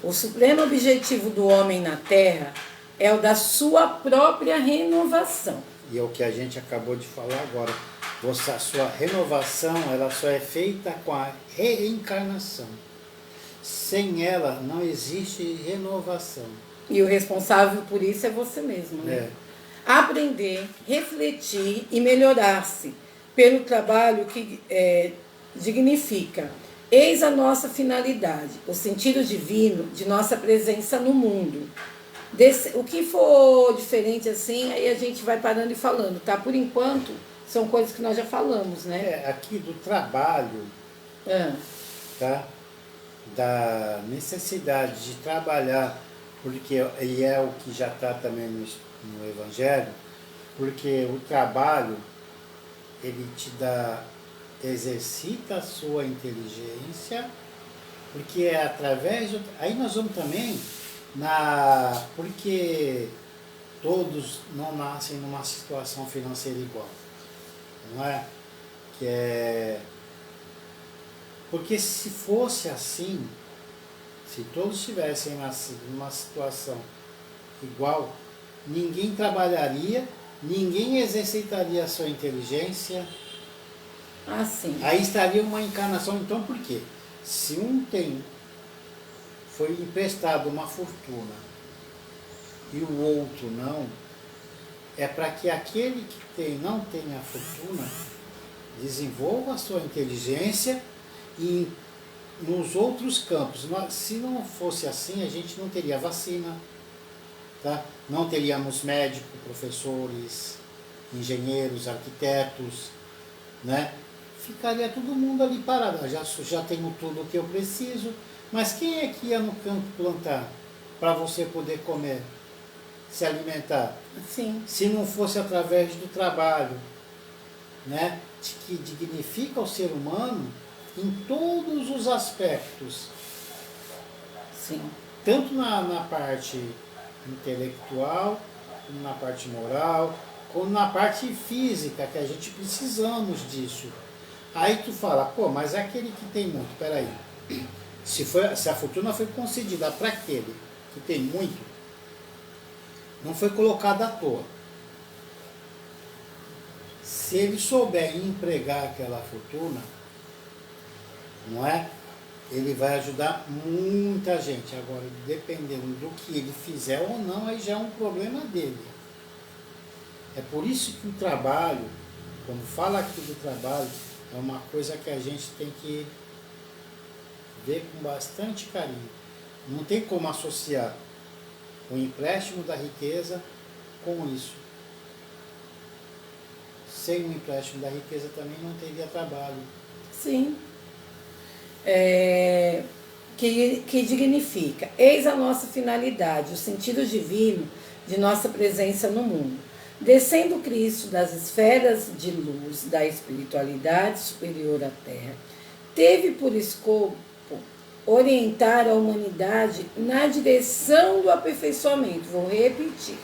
O supremo objetivo do homem na Terra é o da sua própria renovação. E é o que a gente acabou de falar agora. A sua renovação, ela só é feita com a reencarnação. Sem ela, não existe renovação. E o responsável por isso é você mesmo, né? aprender, refletir e melhorar-se pelo trabalho que dignifica. Eis a nossa finalidade, o sentido divino de nossa presença no mundo. O que for diferente assim, aí a gente vai parando e falando, tá? Por enquanto, são coisas que nós já falamos, né? Aqui do trabalho, tá? Da necessidade de trabalhar, porque e é o que já está também no Evangelho, porque o trabalho, ele te dá, exercita a sua inteligência, porque é através do... Aí nós vamos também porque todos não nascem numa situação financeira igual, não é? Porque se fosse assim, se todos tivessem nascido numa situação igual, ninguém trabalharia, ninguém exercitaria a sua inteligência. Sim. Aí estaria uma encarnação. Então, por quê? Se foi emprestado uma fortuna e o outro não, é para que aquele que não tem a fortuna desenvolva a sua inteligência e nos outros campos. Se não fosse assim, a gente não teria vacina, tá? Não teríamos médicos, professores, engenheiros, arquitetos, né? Ficaria todo mundo ali parado. Já tenho tudo o que eu preciso, mas quem é que ia no campo plantar para você poder comer, se alimentar? Sim. Se não fosse através do trabalho, né? Que dignifica o ser humano em todos os aspectos. Sim. Tanto na parte intelectual, como na parte moral, como na parte física, que a gente precisamos disso. Aí tu fala, pô, mas é aquele que tem muito, peraí. Se a fortuna foi concedida para aquele que tem muito, não foi colocada à toa. Se ele souber empregar aquela fortuna, não é? Ele vai ajudar muita gente. Agora, dependendo do que ele fizer ou não, aí já é um problema dele. É por isso que o trabalho, quando fala aqui do trabalho, é uma coisa que a gente tem que ver com bastante carinho. Não tem como associar o empréstimo da riqueza com isso. Sem o empréstimo da riqueza também não teria trabalho. Sim. Que dignifica. Eis a nossa finalidade, o sentido divino de nossa presença no mundo. Descendo Cristo das esferas de luz da espiritualidade superior à Terra, teve por escopo orientar a humanidade na direção do aperfeiçoamento. Vou repetir.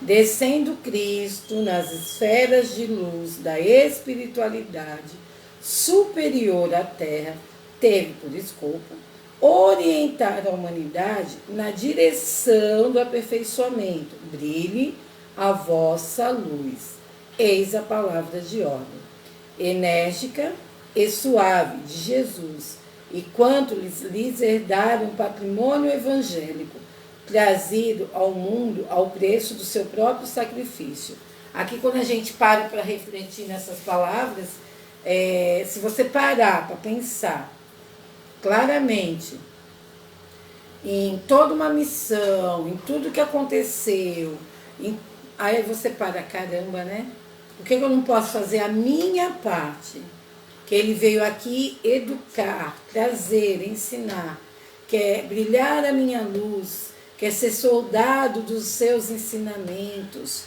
Descendo Cristo nas esferas de luz da espiritualidade superior à Terra, teve por escopo orientar a humanidade na direção do aperfeiçoamento. Brilhe a vossa luz. Eis a palavra de ordem, enérgica e suave de Jesus, e quanto lhes herdaram um patrimônio evangélico, trazido ao mundo ao preço do seu próprio sacrifício. Aqui, quando a gente para refletir nessas palavras, se você parar para pensar claramente em toda uma missão, em tudo que aconteceu, aí você para, caramba, né? Por que eu não posso fazer a minha parte? Que ele veio aqui educar, trazer, ensinar, quer brilhar a minha luz, quer ser soldado dos seus ensinamentos.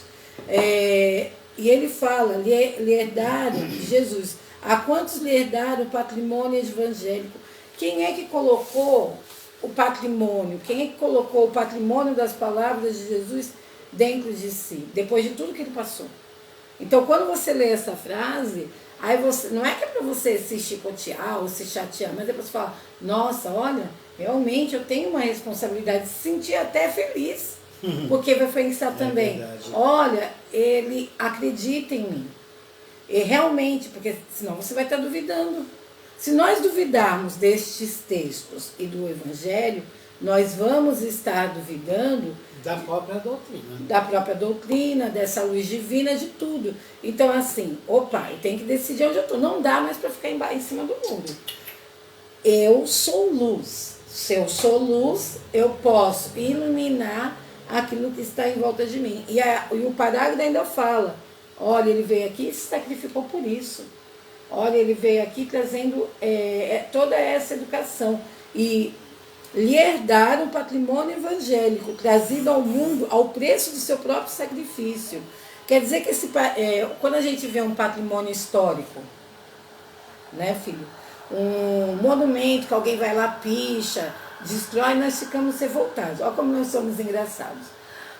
E ele fala, lhe herdaram, Jesus, a quantos lhe herdaram o patrimônio evangélico? Quem é que colocou o patrimônio? Quem é que colocou o patrimônio das palavras de Jesus dentro de si, depois de tudo que ele passou? Então, quando você lê essa frase, aí você, não é que é para você se chicotear ou se chatear, mas depois você fala, nossa, olha, realmente eu tenho uma responsabilidade, se sentir até feliz, porque vai pensar também, verdade. Olha, ele acredita em mim. E realmente, porque senão você vai estar duvidando. Se nós duvidarmos destes textos e do Evangelho, nós vamos estar duvidando da própria doutrina. Da própria doutrina, dessa luz divina, de tudo. Então, assim, opa, eu tenho que decidir onde eu estou. Não dá mais para ficar em cima do muro. Eu sou luz. Se eu sou luz, eu posso iluminar aquilo que está em volta de mim. E o parágrafo ainda fala, olha, ele veio aqui e se sacrificou por isso. Olha, ele veio aqui trazendo toda essa educação. E lhe herdaram um patrimônio evangélico, trazido ao mundo ao preço do seu próprio sacrifício. Quer dizer que quando a gente vê um patrimônio histórico, né, filho? Um monumento que alguém vai lá, picha, destrói, nós ficamos revoltados. Olha como nós somos engraçados.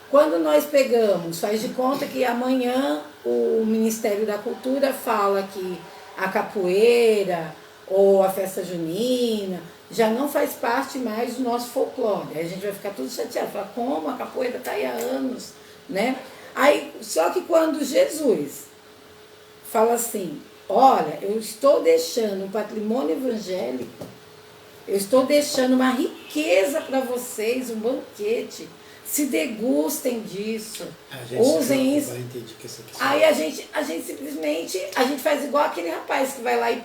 Quando nós pegamos, faz de conta que amanhã o Ministério da Cultura fala que a capoeira ou a festa junina já não faz parte mais do nosso folclore. Aí a gente vai ficar tudo chateado, falar, como a capoeira está aí há anos, né? Aí, só que quando Jesus fala assim, olha, eu estou deixando um patrimônio evangélico, eu estou deixando uma riqueza para vocês, um banquete, se degustem disso, usem isso. Aí a gente simplesmente, a gente faz igual aquele rapaz que vai lá e,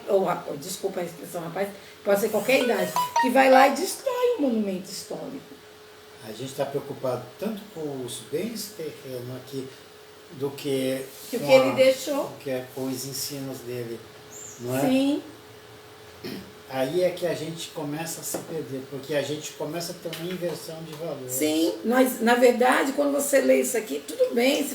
desculpa a expressão rapaz, pode ser qualquer idade, que vai lá e destrói um monumento histórico. A gente está preocupado tanto com os bens terrenos aqui, do que o que ele deixou. Do que com os ensinos dele, não é? Sim. Aí é que a gente começa a se perder, porque a gente começa a ter uma inversão de valores. Sim, na verdade, quando você lê isso aqui, tudo bem,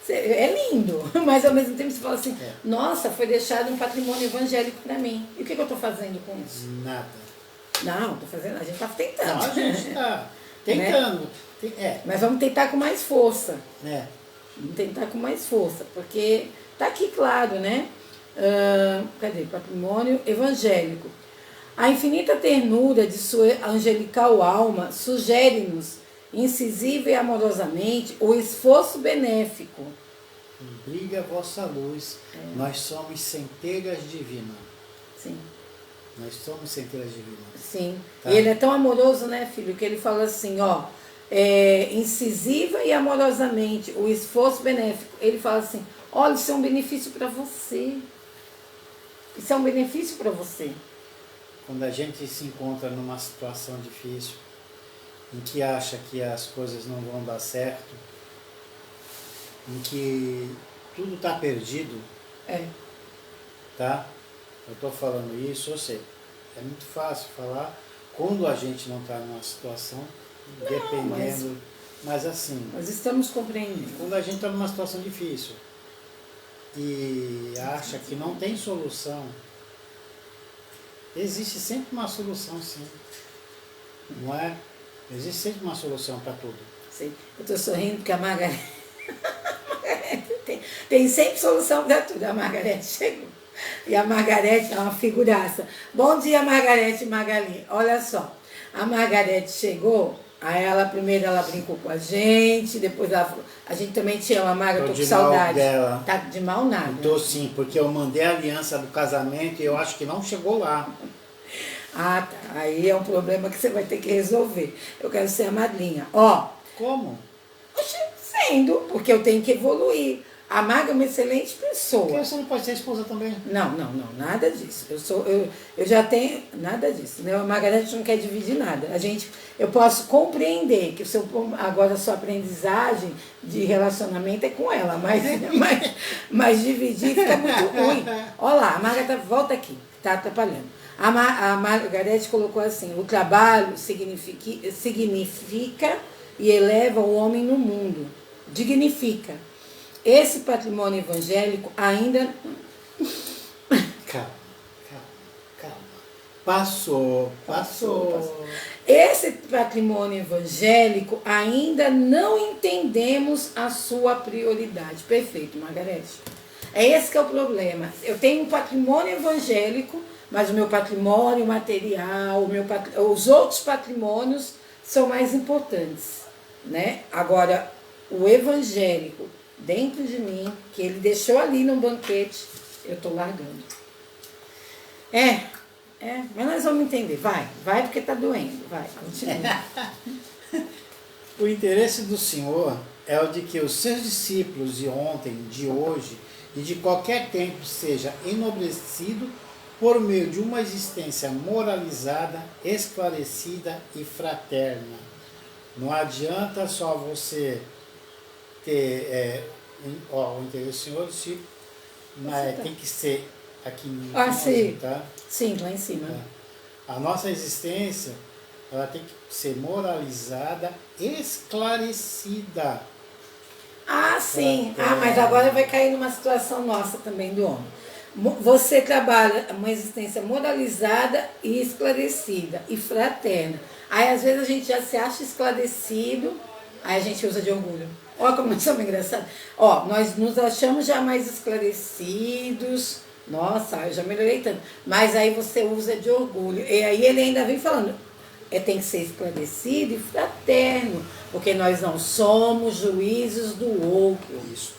é lindo, mas ao mesmo tempo você fala assim, nossa, foi deixado um patrimônio evangélico para mim. E o que eu estou fazendo com isso? Nada. Não, estou fazendo, a gente está tentando. Não, a gente está tentando. Né? Mas vamos tentar com mais força. Vamos tentar com mais força, porque está aqui claro, né? Cadê? Patrimônio evangélico. A infinita ternura de sua angelical alma sugere-nos, incisiva e amorosamente, o esforço benéfico. Brilha a vossa luz, nós somos centelhas divinas. Sim. Nós somos centelhas divinas. Sim. Tá? E ele é tão amoroso, né, filho, que ele fala assim, incisiva e amorosamente, o esforço benéfico. Ele fala assim, olha, isso é um benefício para você. Isso é um benefício para você. Quando a gente se encontra numa situação difícil, em que acha que as coisas não vão dar certo, em que tudo está perdido, tá? Eu estou falando isso, eu sei, é muito fácil falar quando a gente não está numa situação, dependendo, mas assim... Nós estamos compreendendo. Quando a gente está numa situação difícil e acha que não tem solução, existe sempre uma solução, sim. Não é? Existe sempre uma solução para tudo. Sim. Eu estou sorrindo porque a Margarete tem sempre solução para tudo. A Margarete chegou. E a Margarete é uma figuraça. Bom dia, Margarete e Magali. Olha só. A Margarete chegou, aí primeiro ela brincou com a gente, depois ela falou, a gente também te ama, Marga, tô com saudade. Dela. Tá de mal nada. Tô sim, porque eu mandei a aliança do casamento e eu acho que não chegou lá. Ah, tá. Aí é um problema que você vai ter que resolver. Eu quero ser a madrinha. Como? Sendo, porque eu tenho que evoluir. A Marga é uma excelente pessoa. Porque você não pode ser esposa também? Não, nada disso. Eu já tenho nada disso. Né? A Margarete não quer dividir nada. Eu posso compreender que agora a sua aprendizagem de relacionamento é com ela, mas dividir fica muito ruim. Olha lá, a Marga volta aqui, está atrapalhando. A Margarete colocou assim, o trabalho significa e eleva o homem no mundo. Dignifica. Esse patrimônio evangélico ainda... Calma. Passou. Esse patrimônio evangélico ainda não entendemos a sua prioridade. Perfeito, Margarete. É esse que é o problema. Eu tenho um patrimônio evangélico, mas o meu patrimônio material, os outros patrimônios são mais importantes, né? Agora, o evangélico dentro de mim, que ele deixou ali no banquete, eu estou largando. Mas nós vamos entender. Vai porque tá doendo. Vai, continua. O interesse do Senhor é o de que os seus discípulos de ontem, de hoje e de qualquer tempo seja enobrecido por meio de uma existência moralizada, esclarecida e fraterna. Não adianta só você ter o interesse do Senhor, tem que ser aqui em sim. Tá? Sim, lá em cima. A nossa existência, ela tem que ser moralizada, esclarecida. Sim. Mas agora vai cair numa situação nossa também do homem. Você trabalha uma existência moralizada e esclarecida e fraterna. Aí às vezes a gente já se acha esclarecido, aí a gente usa de orgulho. Olha como nós somos engraçados. Nós nos achamos já mais esclarecidos. Nossa, eu já melhorei tanto. Mas aí você usa de orgulho. E aí ele ainda vem falando, tem que ser esclarecido e fraterno, porque nós não somos juízes do outro. Isso.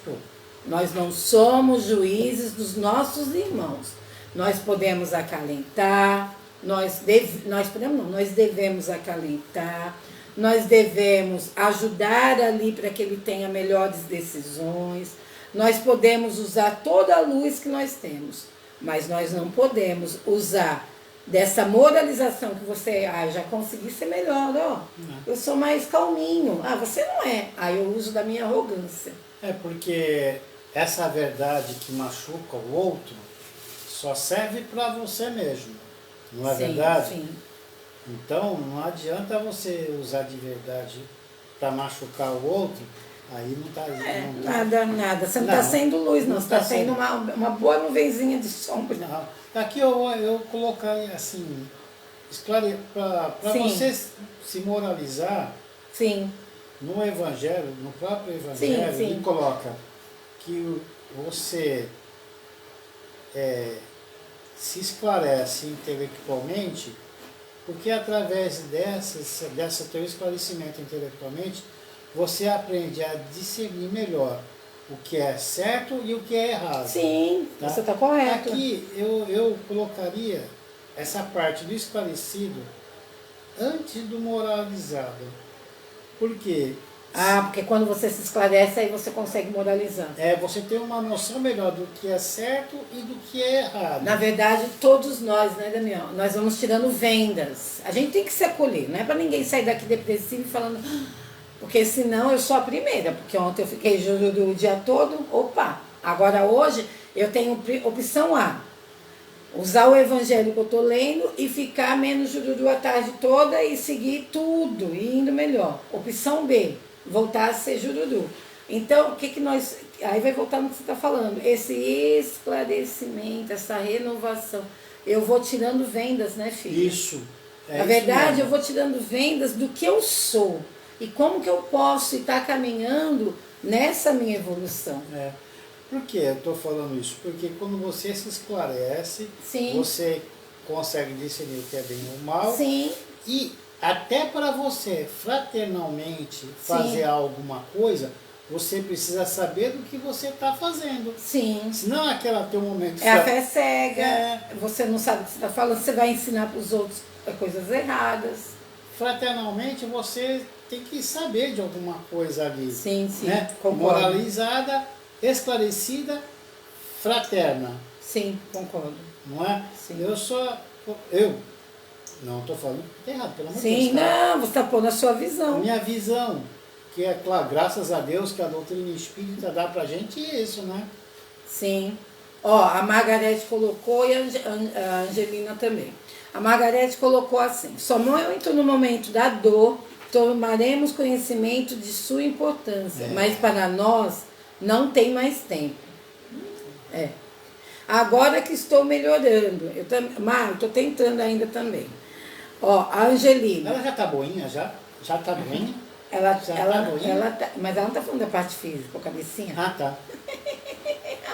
Nós não somos juízes dos nossos irmãos. Nós podemos acalentar, nós devemos acalentar, nós devemos ajudar ali para que ele tenha melhores decisões, nós podemos usar toda a luz que nós temos, mas nós não podemos usar dessa moralização que você, eu já consegui ser melhor, eu sou mais calminho, você não é, eu uso da minha arrogância. Porque essa verdade que machuca o outro só serve para você mesmo, não é verdade? Sim. Então não adianta você usar de verdade para machucar o outro, aí não está... Nada, você não está sendo luz, não, você está sendo uma boa nuvenzinha de sombra. Não. Aqui eu colocaria assim, para você se moralizar. Sim. No Evangelho, no próprio Evangelho, sim. ele coloca que você se esclarece intelectualmente, porque através dessa teu esclarecimento intelectualmente, você aprende a discernir melhor o que é certo e o que é errado. Sim, tá? Você está correto. Aqui eu colocaria essa parte do esclarecido antes do moralizado. Por quê? Porque quando você se esclarece, aí você consegue moralizar. Você tem uma noção melhor do que é certo e do que é errado. Na verdade, todos nós, né, Daniel? Nós vamos tirando vendas. A gente tem que se acolher, não é para ninguém sair daqui depressivo e falando... Porque senão eu sou a primeira, porque ontem eu fiquei jururu o dia todo, agora hoje eu tenho opção A, usar o evangelho que eu estou lendo e ficar menos jururu a tarde toda e seguir tudo, e indo melhor. Opção B, voltar a ser jururu. Então, o que nós... Aí vai voltar no que você está falando, esse esclarecimento, essa renovação. Eu vou tirando vendas, né, filho? Isso. Na verdade, eu vou tirando vendas do que eu sou. E como que eu posso estar caminhando nessa minha evolução? Por que eu estou falando isso? Porque quando você se esclarece, Sim. você consegue discernir o que é bem ou mal. Sim. E até para você fraternalmente fazer alguma coisa, você precisa saber do que você está fazendo. Sim. Senão naquele teu momento... A fé cega, você não sabe o que você está falando, você vai ensinar para os outros coisas erradas. Fraternalmente você tem que saber de alguma coisa ali. Sim, né? Moralizada, esclarecida, fraterna. Sim, concordo. Não é? Sim. Eu não estou falando que está errado, pelo amor de Deus. Sim, não, você está pondo a sua visão. Minha visão, que é claro, graças a Deus que a doutrina espírita dá pra gente isso, né? Sim. A Margarete colocou e a Angelina também. A Margarete colocou assim: somente no momento da dor tomaremos conhecimento de sua importância, mas para nós não tem mais tempo. Agora que estou melhorando, eu estou tentando ainda também. A Angelina. Ela já está boinha, já? Já está boinha? Mas ela não está falando da parte física, a cabecinha. Tá.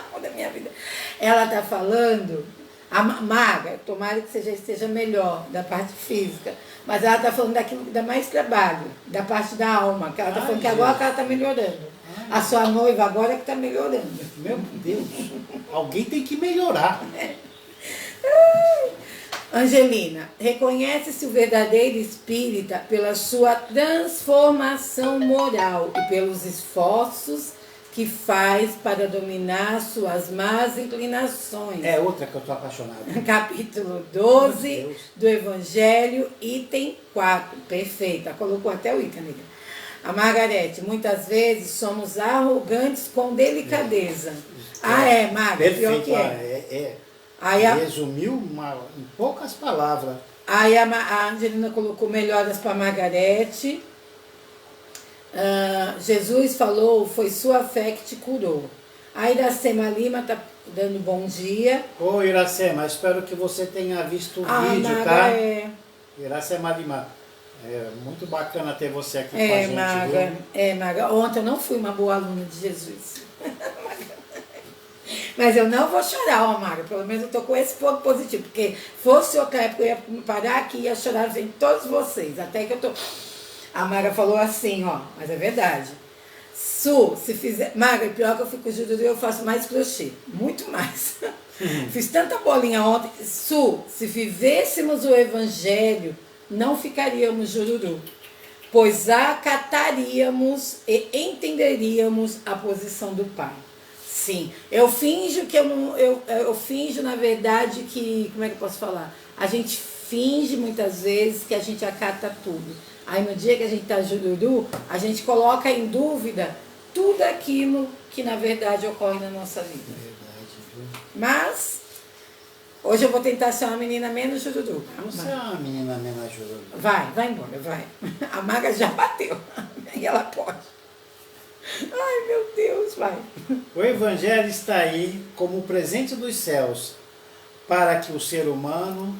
Amor da minha vida. Ela está falando, a Maga, tomara que você já esteja melhor da parte física, mas ela está falando daquilo que dá mais trabalho, da parte da alma, que ela está falando que agora que ela está melhorando. A sua noiva agora é que está melhorando. Meu Deus, alguém tem que melhorar. Angelina, reconhece-se o verdadeiro espírita pela sua transformação moral e pelos esforços que faz para dominar suas más inclinações. É outra que eu estou apaixonado. Capítulo 12 do Evangelho, item 4. Perfeita, colocou até o item, amiga. A Margarete, muitas vezes somos arrogantes com delicadeza. Marga, perfeito, pior que é. Resumiu em poucas palavras. Aí a Angelina colocou melhoras para a Margarete. Jesus falou, foi sua fé que te curou. A Iracema Lima está dando bom dia. Ô Iracema, espero que você tenha visto o vídeo, tá? Iracema Lima, é muito bacana ter você aqui com a gente, Maga, viu? Maga. Ontem eu não fui uma boa aluna de Jesus. Mas eu não vou chorar, ó, Maga. Pelo menos eu tô com esse ponto positivo. Porque fosse outra época, eu ia parar aqui e ia chorar vendo todos vocês. Até que eu tô... A Maga falou assim, ó, mas é verdade. Se fizer... Maga, pior que eu fico jururu, eu faço mais crochê. Muito mais. Fiz tanta bolinha ontem. Se vivêssemos o Evangelho, não ficaríamos jururu. Pois acataríamos e entenderíamos a posição do Pai. Sim, eu finjo que eu não... Eu finjo, na verdade, que... Como é que eu posso falar? A gente finge, muitas vezes, que a gente acata tudo. Aí, no dia que a gente está jururu, a gente coloca em dúvida tudo aquilo que, na verdade, ocorre na nossa vida. Verdade, viu? Mas, hoje eu vou tentar ser uma menina menos jururu. Você é uma menina menos jururu. Vai embora, vai. A Maga já bateu. E ela pode. Ai, meu Deus, vai. O Evangelho está aí como presente dos céus, para que o ser humano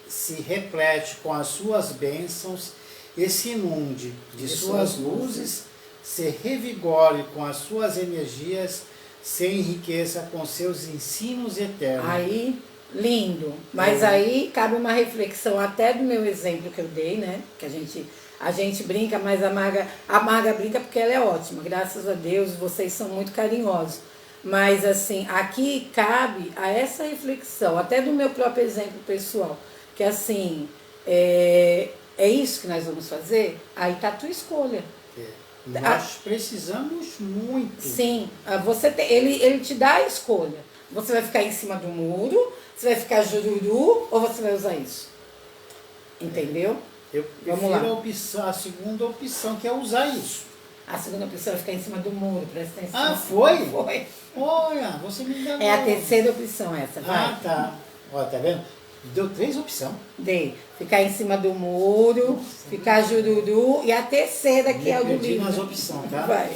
se replete com as suas bênçãos e se inunde de suas luzes, se revigore com as suas energias, se enriqueça com seus ensinos eternos. Aí, lindo. Mas aí cabe uma reflexão até do meu exemplo que eu dei, né? Que a gente brinca, mas a Marga brinca porque ela é ótima. Graças a Deus, vocês são muito carinhosos. Mas assim, aqui cabe a essa reflexão, até do meu próprio exemplo pessoal, que assim, é isso que nós vamos fazer? Aí tá a tua escolha. Nós precisamos muito. Sim, ele te dá a escolha. Você vai ficar em cima do muro, você vai ficar jururu ou você vai usar isso? Entendeu? Eu prefiro a segunda opção, que é usar isso. A segunda opção é ficar em cima do muro, presta atenção. Ah, foi? Foi. Olha, você me enganou. É a terceira opção essa, vai. Ah, tá. Olha, tá vendo? Deu 3 opções. Dei. Ficar em cima do muro, ficar jururu, e a terceira que é o do livro. nas opções, tá? Vai.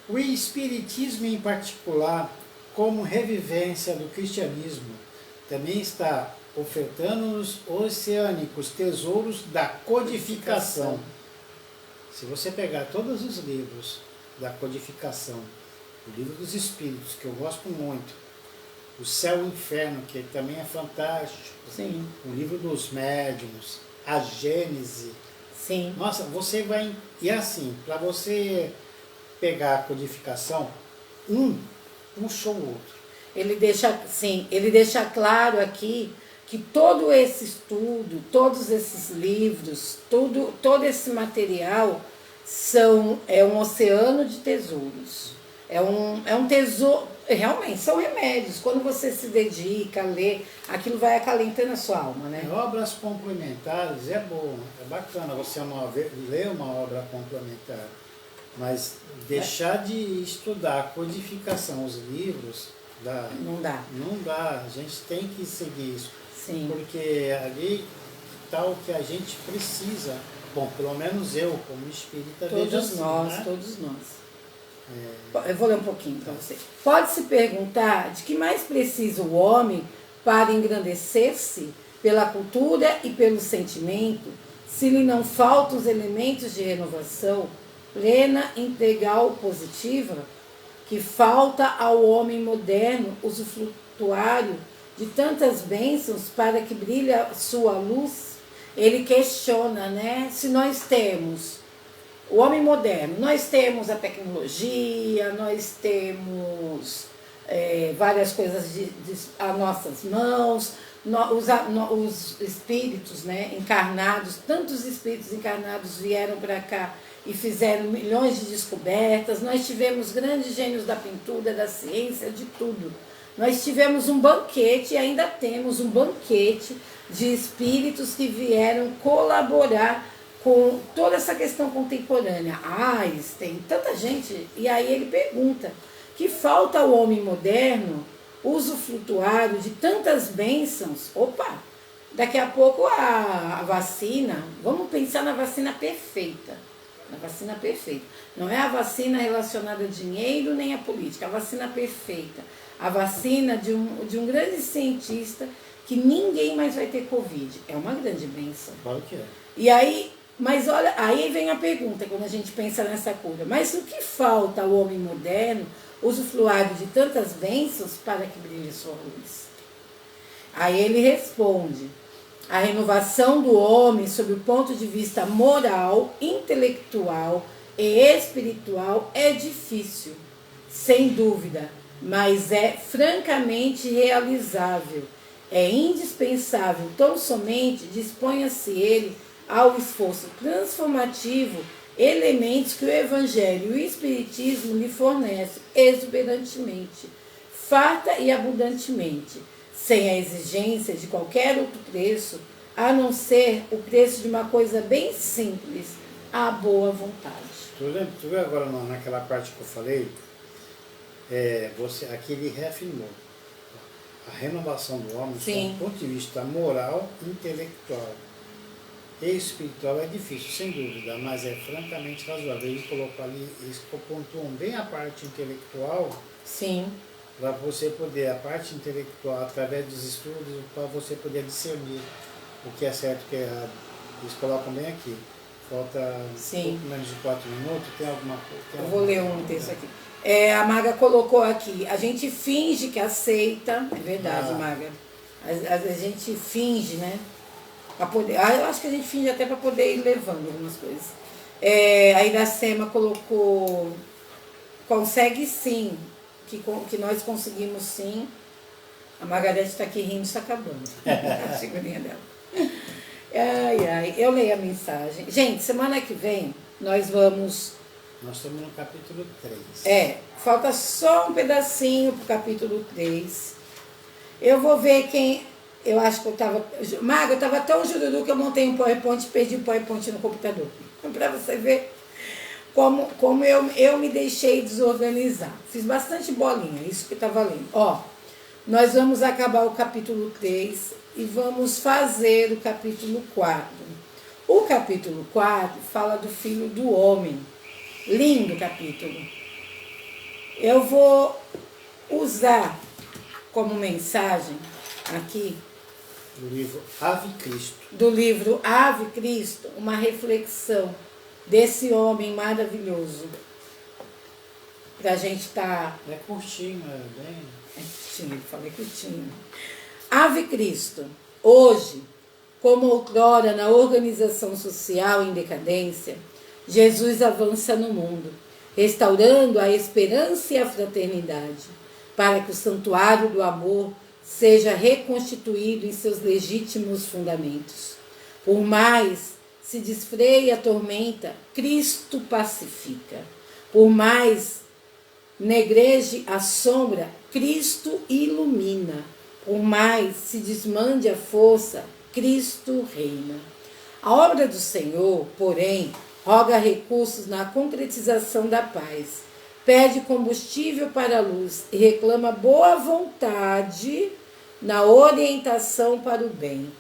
O Espiritismo, em particular, como revivência do cristianismo, também está ofertando nos oceânicos tesouros da codificação. Se você pegar todos os livros da codificação, o livro dos Espíritos, que eu gosto muito, o Céu e o Inferno, que também é fantástico, Sim. o livro dos Médiuns, a Gênese. Sim. Nossa, você vai... E assim, para você pegar a codificação, um puxa o outro. Ele deixa claro aqui que todo esse estudo, todos esses livros, todo esse material é um oceano de tesouros. É um tesouro, realmente, são remédios. Quando você se dedica a ler, aquilo vai acalentando a sua alma, né? Obras complementares é bom, é bacana você ler uma obra complementar, mas deixar de estudar a codificação, os livros, não dá. Não dá, a gente tem que seguir isso. Sim. Porque ali está o que a gente precisa. Bom, pelo menos eu, como espírita, vejo assim, né? Todos nós. Eu vou ler um pouquinho para você. Pode-se perguntar de que mais precisa o homem para engrandecer-se pela cultura e pelo sentimento, se lhe não faltam os elementos de renovação plena, integral, positiva, que falta ao homem moderno usufrutuário de tantas bênçãos para que brilhe a sua luz. Ele questiona, né? Se nós temos o homem moderno, nós temos a tecnologia, nós temos várias coisas às nossas mãos, os espíritos, né, encarnados, tantos espíritos encarnados vieram para cá e fizeram milhões de descobertas. Nós tivemos grandes gênios da pintura, da ciência, de tudo. Nós tivemos um banquete, e ainda temos um banquete de espíritos que vieram colaborar com toda essa questão contemporânea. Tem tanta gente. E aí ele pergunta que falta ao homem moderno usufrutuário de tantas bênçãos. Opa! Daqui a pouco a vacina, vamos pensar na vacina perfeita. Na vacina perfeita. Não é a vacina relacionada a dinheiro nem a política, a vacina perfeita. A vacina de um grande cientista que ninguém mais vai ter Covid. É uma grande bênção. Claro que é. E aí, mas olha, aí vem a pergunta, quando a gente pensa nessa cura. Mas o que falta ao homem moderno, usufruário de tantas bênçãos, para que brilhe sua luz? Aí ele responde: a renovação do homem sob o ponto de vista moral, intelectual e espiritual é difícil, sem dúvida, mas é francamente realizável. É indispensável, tão somente disponha-se ele ao esforço transformativo, elementos que o Evangelho e o Espiritismo lhe fornecem exuberantemente, farta e abundantemente, sem a exigência de qualquer outro preço, a não ser o preço de uma coisa bem simples, a boa vontade. Tu viu agora naquela parte que eu falei? Aqui ele reafirmou a renovação do homem, do ponto de vista moral, intelectual e espiritual é difícil, sem dúvida, mas é francamente razoável. Ele colocou ali, eles pontuam bem a parte intelectual. Sim. Para você poder, a parte intelectual, através dos estudos, para você poder discernir o que é certo e o que é errado. Eles colocam bem aqui. Falta um pouco menos de 4 minutos, tem alguma coisa? Eu vou ler um texto aqui. A Maga colocou aqui, a gente finge que aceita, é verdade, Maga. A gente finge, né? Pra poder, eu acho que a gente finge até para poder ir levando algumas coisas. A Iracema colocou, consegue sim, que nós conseguimos sim. A Margarete está aqui rindo, está acabando. A figurinha dela. Eu leio a mensagem. Gente, semana que vem nós vamos... Nós estamos no capítulo 3. Falta só um pedacinho para o capítulo 3. Eu vou ver quem... Eu acho que eu estava... Maga, eu estava tão jururu que eu montei um PowerPoint e perdi o PowerPoint no computador. Para você ver como eu me deixei desorganizar. Fiz bastante bolinha, isso que está valendo. Nós vamos acabar o capítulo 3 e vamos fazer o capítulo 4. O capítulo 4 fala do Filho do Homem. Lindo capítulo. Eu vou usar como mensagem aqui do livro Ave Cristo. Do livro Ave Cristo, uma reflexão desse homem maravilhoso. Pra gente estar... É curtinho, é bem... É curtinho, falei curtinho. Ave Cristo, hoje, como outrora na organização social em decadência, Jesus avança no mundo, restaurando a esperança e a fraternidade, para que o santuário do amor seja reconstituído em seus legítimos fundamentos. Por mais se desfreie a tormenta, Cristo pacifica. Por mais negreje a sombra, Cristo ilumina. Por mais se desmande a força, Cristo reina. A obra do Senhor, porém, roga recursos na concretização da paz, pede combustível para a luz e reclama boa vontade na orientação para o bem.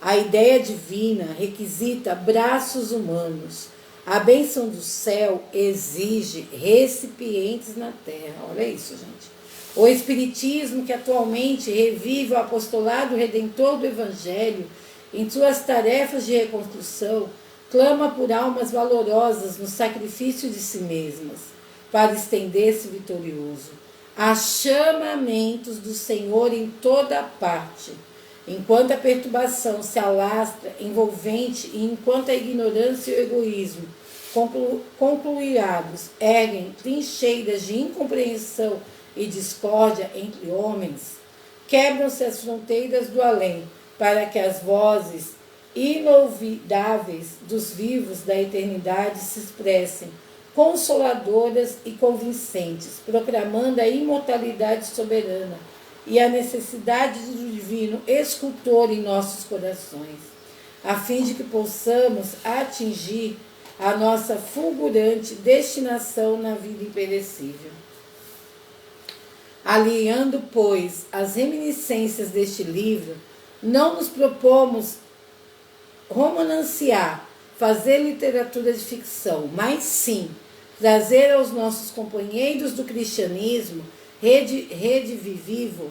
A ideia divina requisita braços humanos. A bênção do céu exige recipientes na terra. Olha isso, gente. O Espiritismo, que atualmente revive o apostolado redentor do Evangelho em suas tarefas de reconstrução, clama por almas valorosas no sacrifício de si mesmas, para estender-se vitorioso. Há chamamentos do Senhor em toda parte. Enquanto a perturbação se alastra envolvente e enquanto a ignorância e o egoísmo concluirados erguem trincheiras de incompreensão e discórdia entre homens, Quebram-se as fronteiras do além, para que as vozes inolvidáveis dos vivos da eternidade se expressem, consoladoras e convincentes, proclamando a imortalidade soberana e a necessidade do divino escultor em nossos corações, a fim de que possamos atingir a nossa fulgurante destinação na vida imperecível. Aliando, pois, as reminiscências deste livro, não nos propomos romanciar, fazer literatura de ficção, mas sim trazer aos nossos companheiros do cristianismo, rede vivo,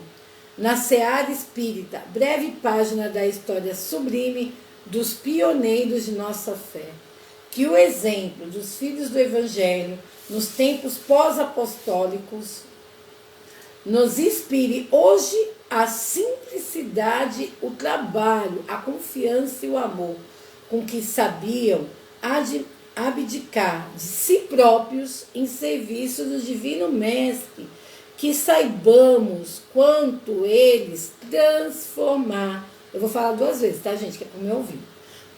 na seara espírita, breve página da história sublime dos pioneiros de nossa fé. Que o exemplo dos filhos do Evangelho, nos tempos pós-apostólicos, nos inspire hoje a simplicidade, o trabalho, a confiança e o amor com que sabiam abdicar de si próprios em serviço do Divino Mestre, que saibamos quanto eles transformar, eu vou falar 2 vezes, tá, gente, que é para o meu ouvido,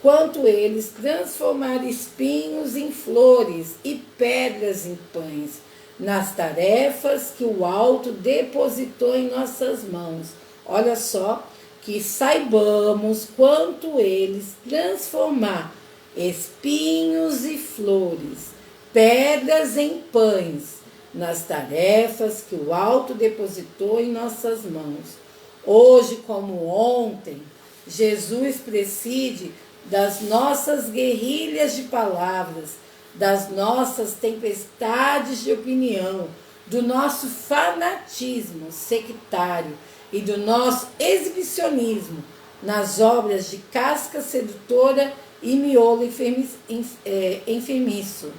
quanto eles transformar espinhos em flores e pedras em pães, nas tarefas que o alto depositou em nossas mãos. Olha só, que saibamos quanto eles transformar espinhos e flores, pedras em pães, nas tarefas que o alto depositou em nossas mãos. Hoje, como ontem, Jesus preside das nossas guerrilhas de palavras, das nossas tempestades de opinião, do nosso fanatismo sectário e do nosso exibicionismo nas obras de casca sedutora e miolo enfermiço.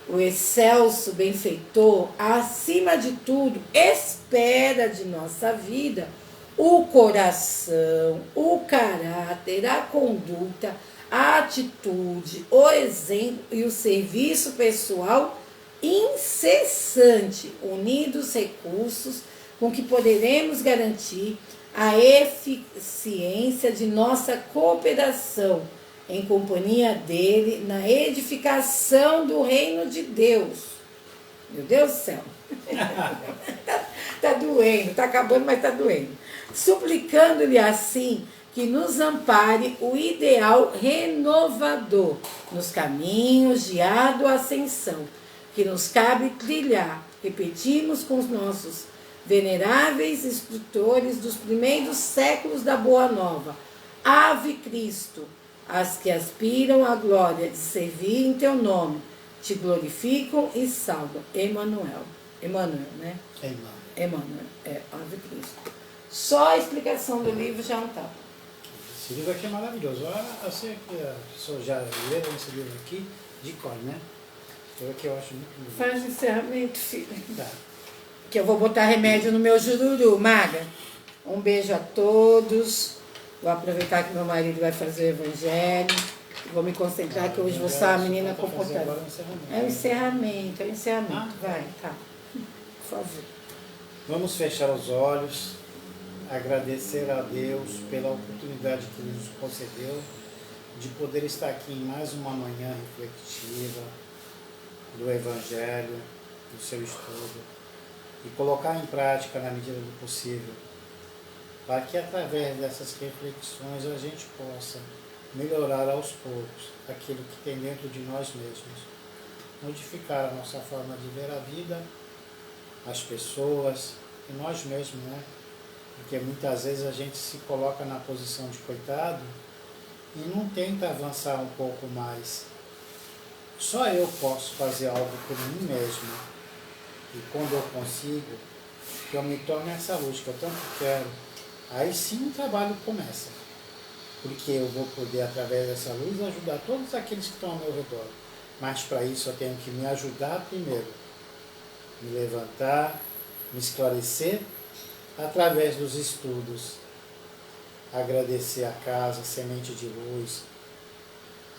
O excelso benfeitor, acima de tudo, espera de nossa vida o coração, o caráter, a conduta, a atitude, o exemplo e o serviço pessoal incessante, unidos recursos com que poderemos garantir a eficiência de nossa cooperação em companhia dele na edificação do reino de Deus. Meu Deus do céu. Tá doendo, tá acabando, mas tá doendo. Suplicando-lhe assim que nos ampare o ideal renovador nos caminhos de árdua ascensão, que nos cabe trilhar, repetimos com os nossos veneráveis instrutores dos primeiros séculos da Boa Nova. Ave Cristo, as que aspiram à glória de servir em teu nome, te glorificam e salvam. Emmanuel, né? Emmanuel, Ave Cristo. Só a explicação do livro já não tá. Esse livro aqui é maravilhoso. Eu sei que as pessoas já leram esse livro aqui de cor, né? Eu aqui eu acho muito lindo. Faz o encerramento, filha. Tá. Que eu vou botar remédio no meu jururu, Maga. Um beijo a todos. Vou aproveitar que meu marido vai fazer o evangelho. Vou me concentrar que hoje vou ser uma menina comportada. É o encerramento, Vai, tá. Por favor. Vamos fechar os olhos, agradecer a Deus pela oportunidade que nos concedeu de poder estar aqui em mais uma manhã reflexiva do Evangelho, do seu estudo, e colocar em prática na medida do possível, para que através dessas reflexões a gente possa melhorar aos poucos aquilo que tem dentro de nós mesmos, modificar a nossa forma de ver a vida, as pessoas e nós mesmos, né? Porque muitas vezes a gente se coloca na posição de coitado e não tenta avançar um pouco mais. Só eu posso fazer algo por mim mesmo. E quando eu consigo, que eu me torne essa luz que eu tanto quero, aí sim o trabalho começa. Porque eu vou poder, através dessa luz, ajudar todos aqueles que estão ao meu redor. Mas para isso eu tenho que me ajudar primeiro. Me levantar, me esclarecer, através dos estudos. Agradecer a casa, Semente de Luz,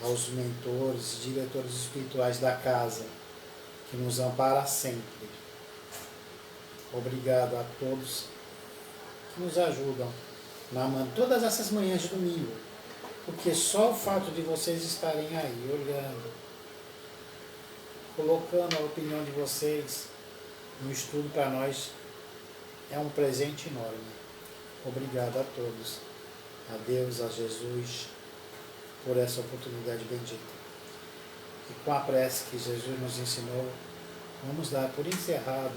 aos mentores, diretores espirituais da casa, que nos ampara sempre. Obrigado a todos que nos ajudam todas essas manhãs de domingo. Porque só o fato de vocês estarem aí, olhando, colocando a opinião de vocês no estudo para nós, é um presente enorme. Obrigado a todos, a Deus, a Jesus, por essa oportunidade bendita. E com a prece que Jesus nos ensinou, vamos dar por encerrado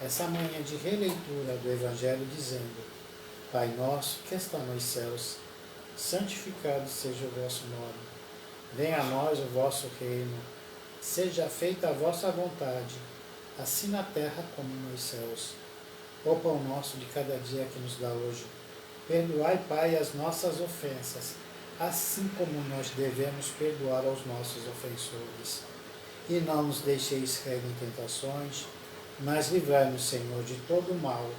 essa manhã de releitura do Evangelho, dizendo: Pai nosso que está nos céus, santificado seja o vosso nome. Venha a nós o vosso reino. Seja feita a vossa vontade, assim na terra como nos céus. O pão nosso de cada dia que nos dá hoje. Perdoai, Pai, as nossas ofensas, assim como nós devemos perdoar aos nossos ofensores. E não nos deixeis cair em tentações, mas livrai-nos, Senhor, de todo o mal.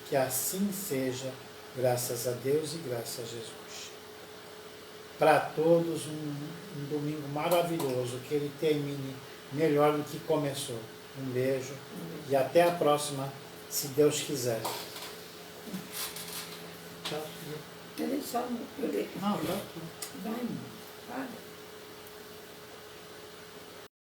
Que assim seja, graças a Deus e graças a Jesus. Para todos um domingo maravilhoso, que ele termine melhor do que começou. Um beijo e até a próxima, se Deus quiser. Tchau. Ele só... Não, não. Vai, para.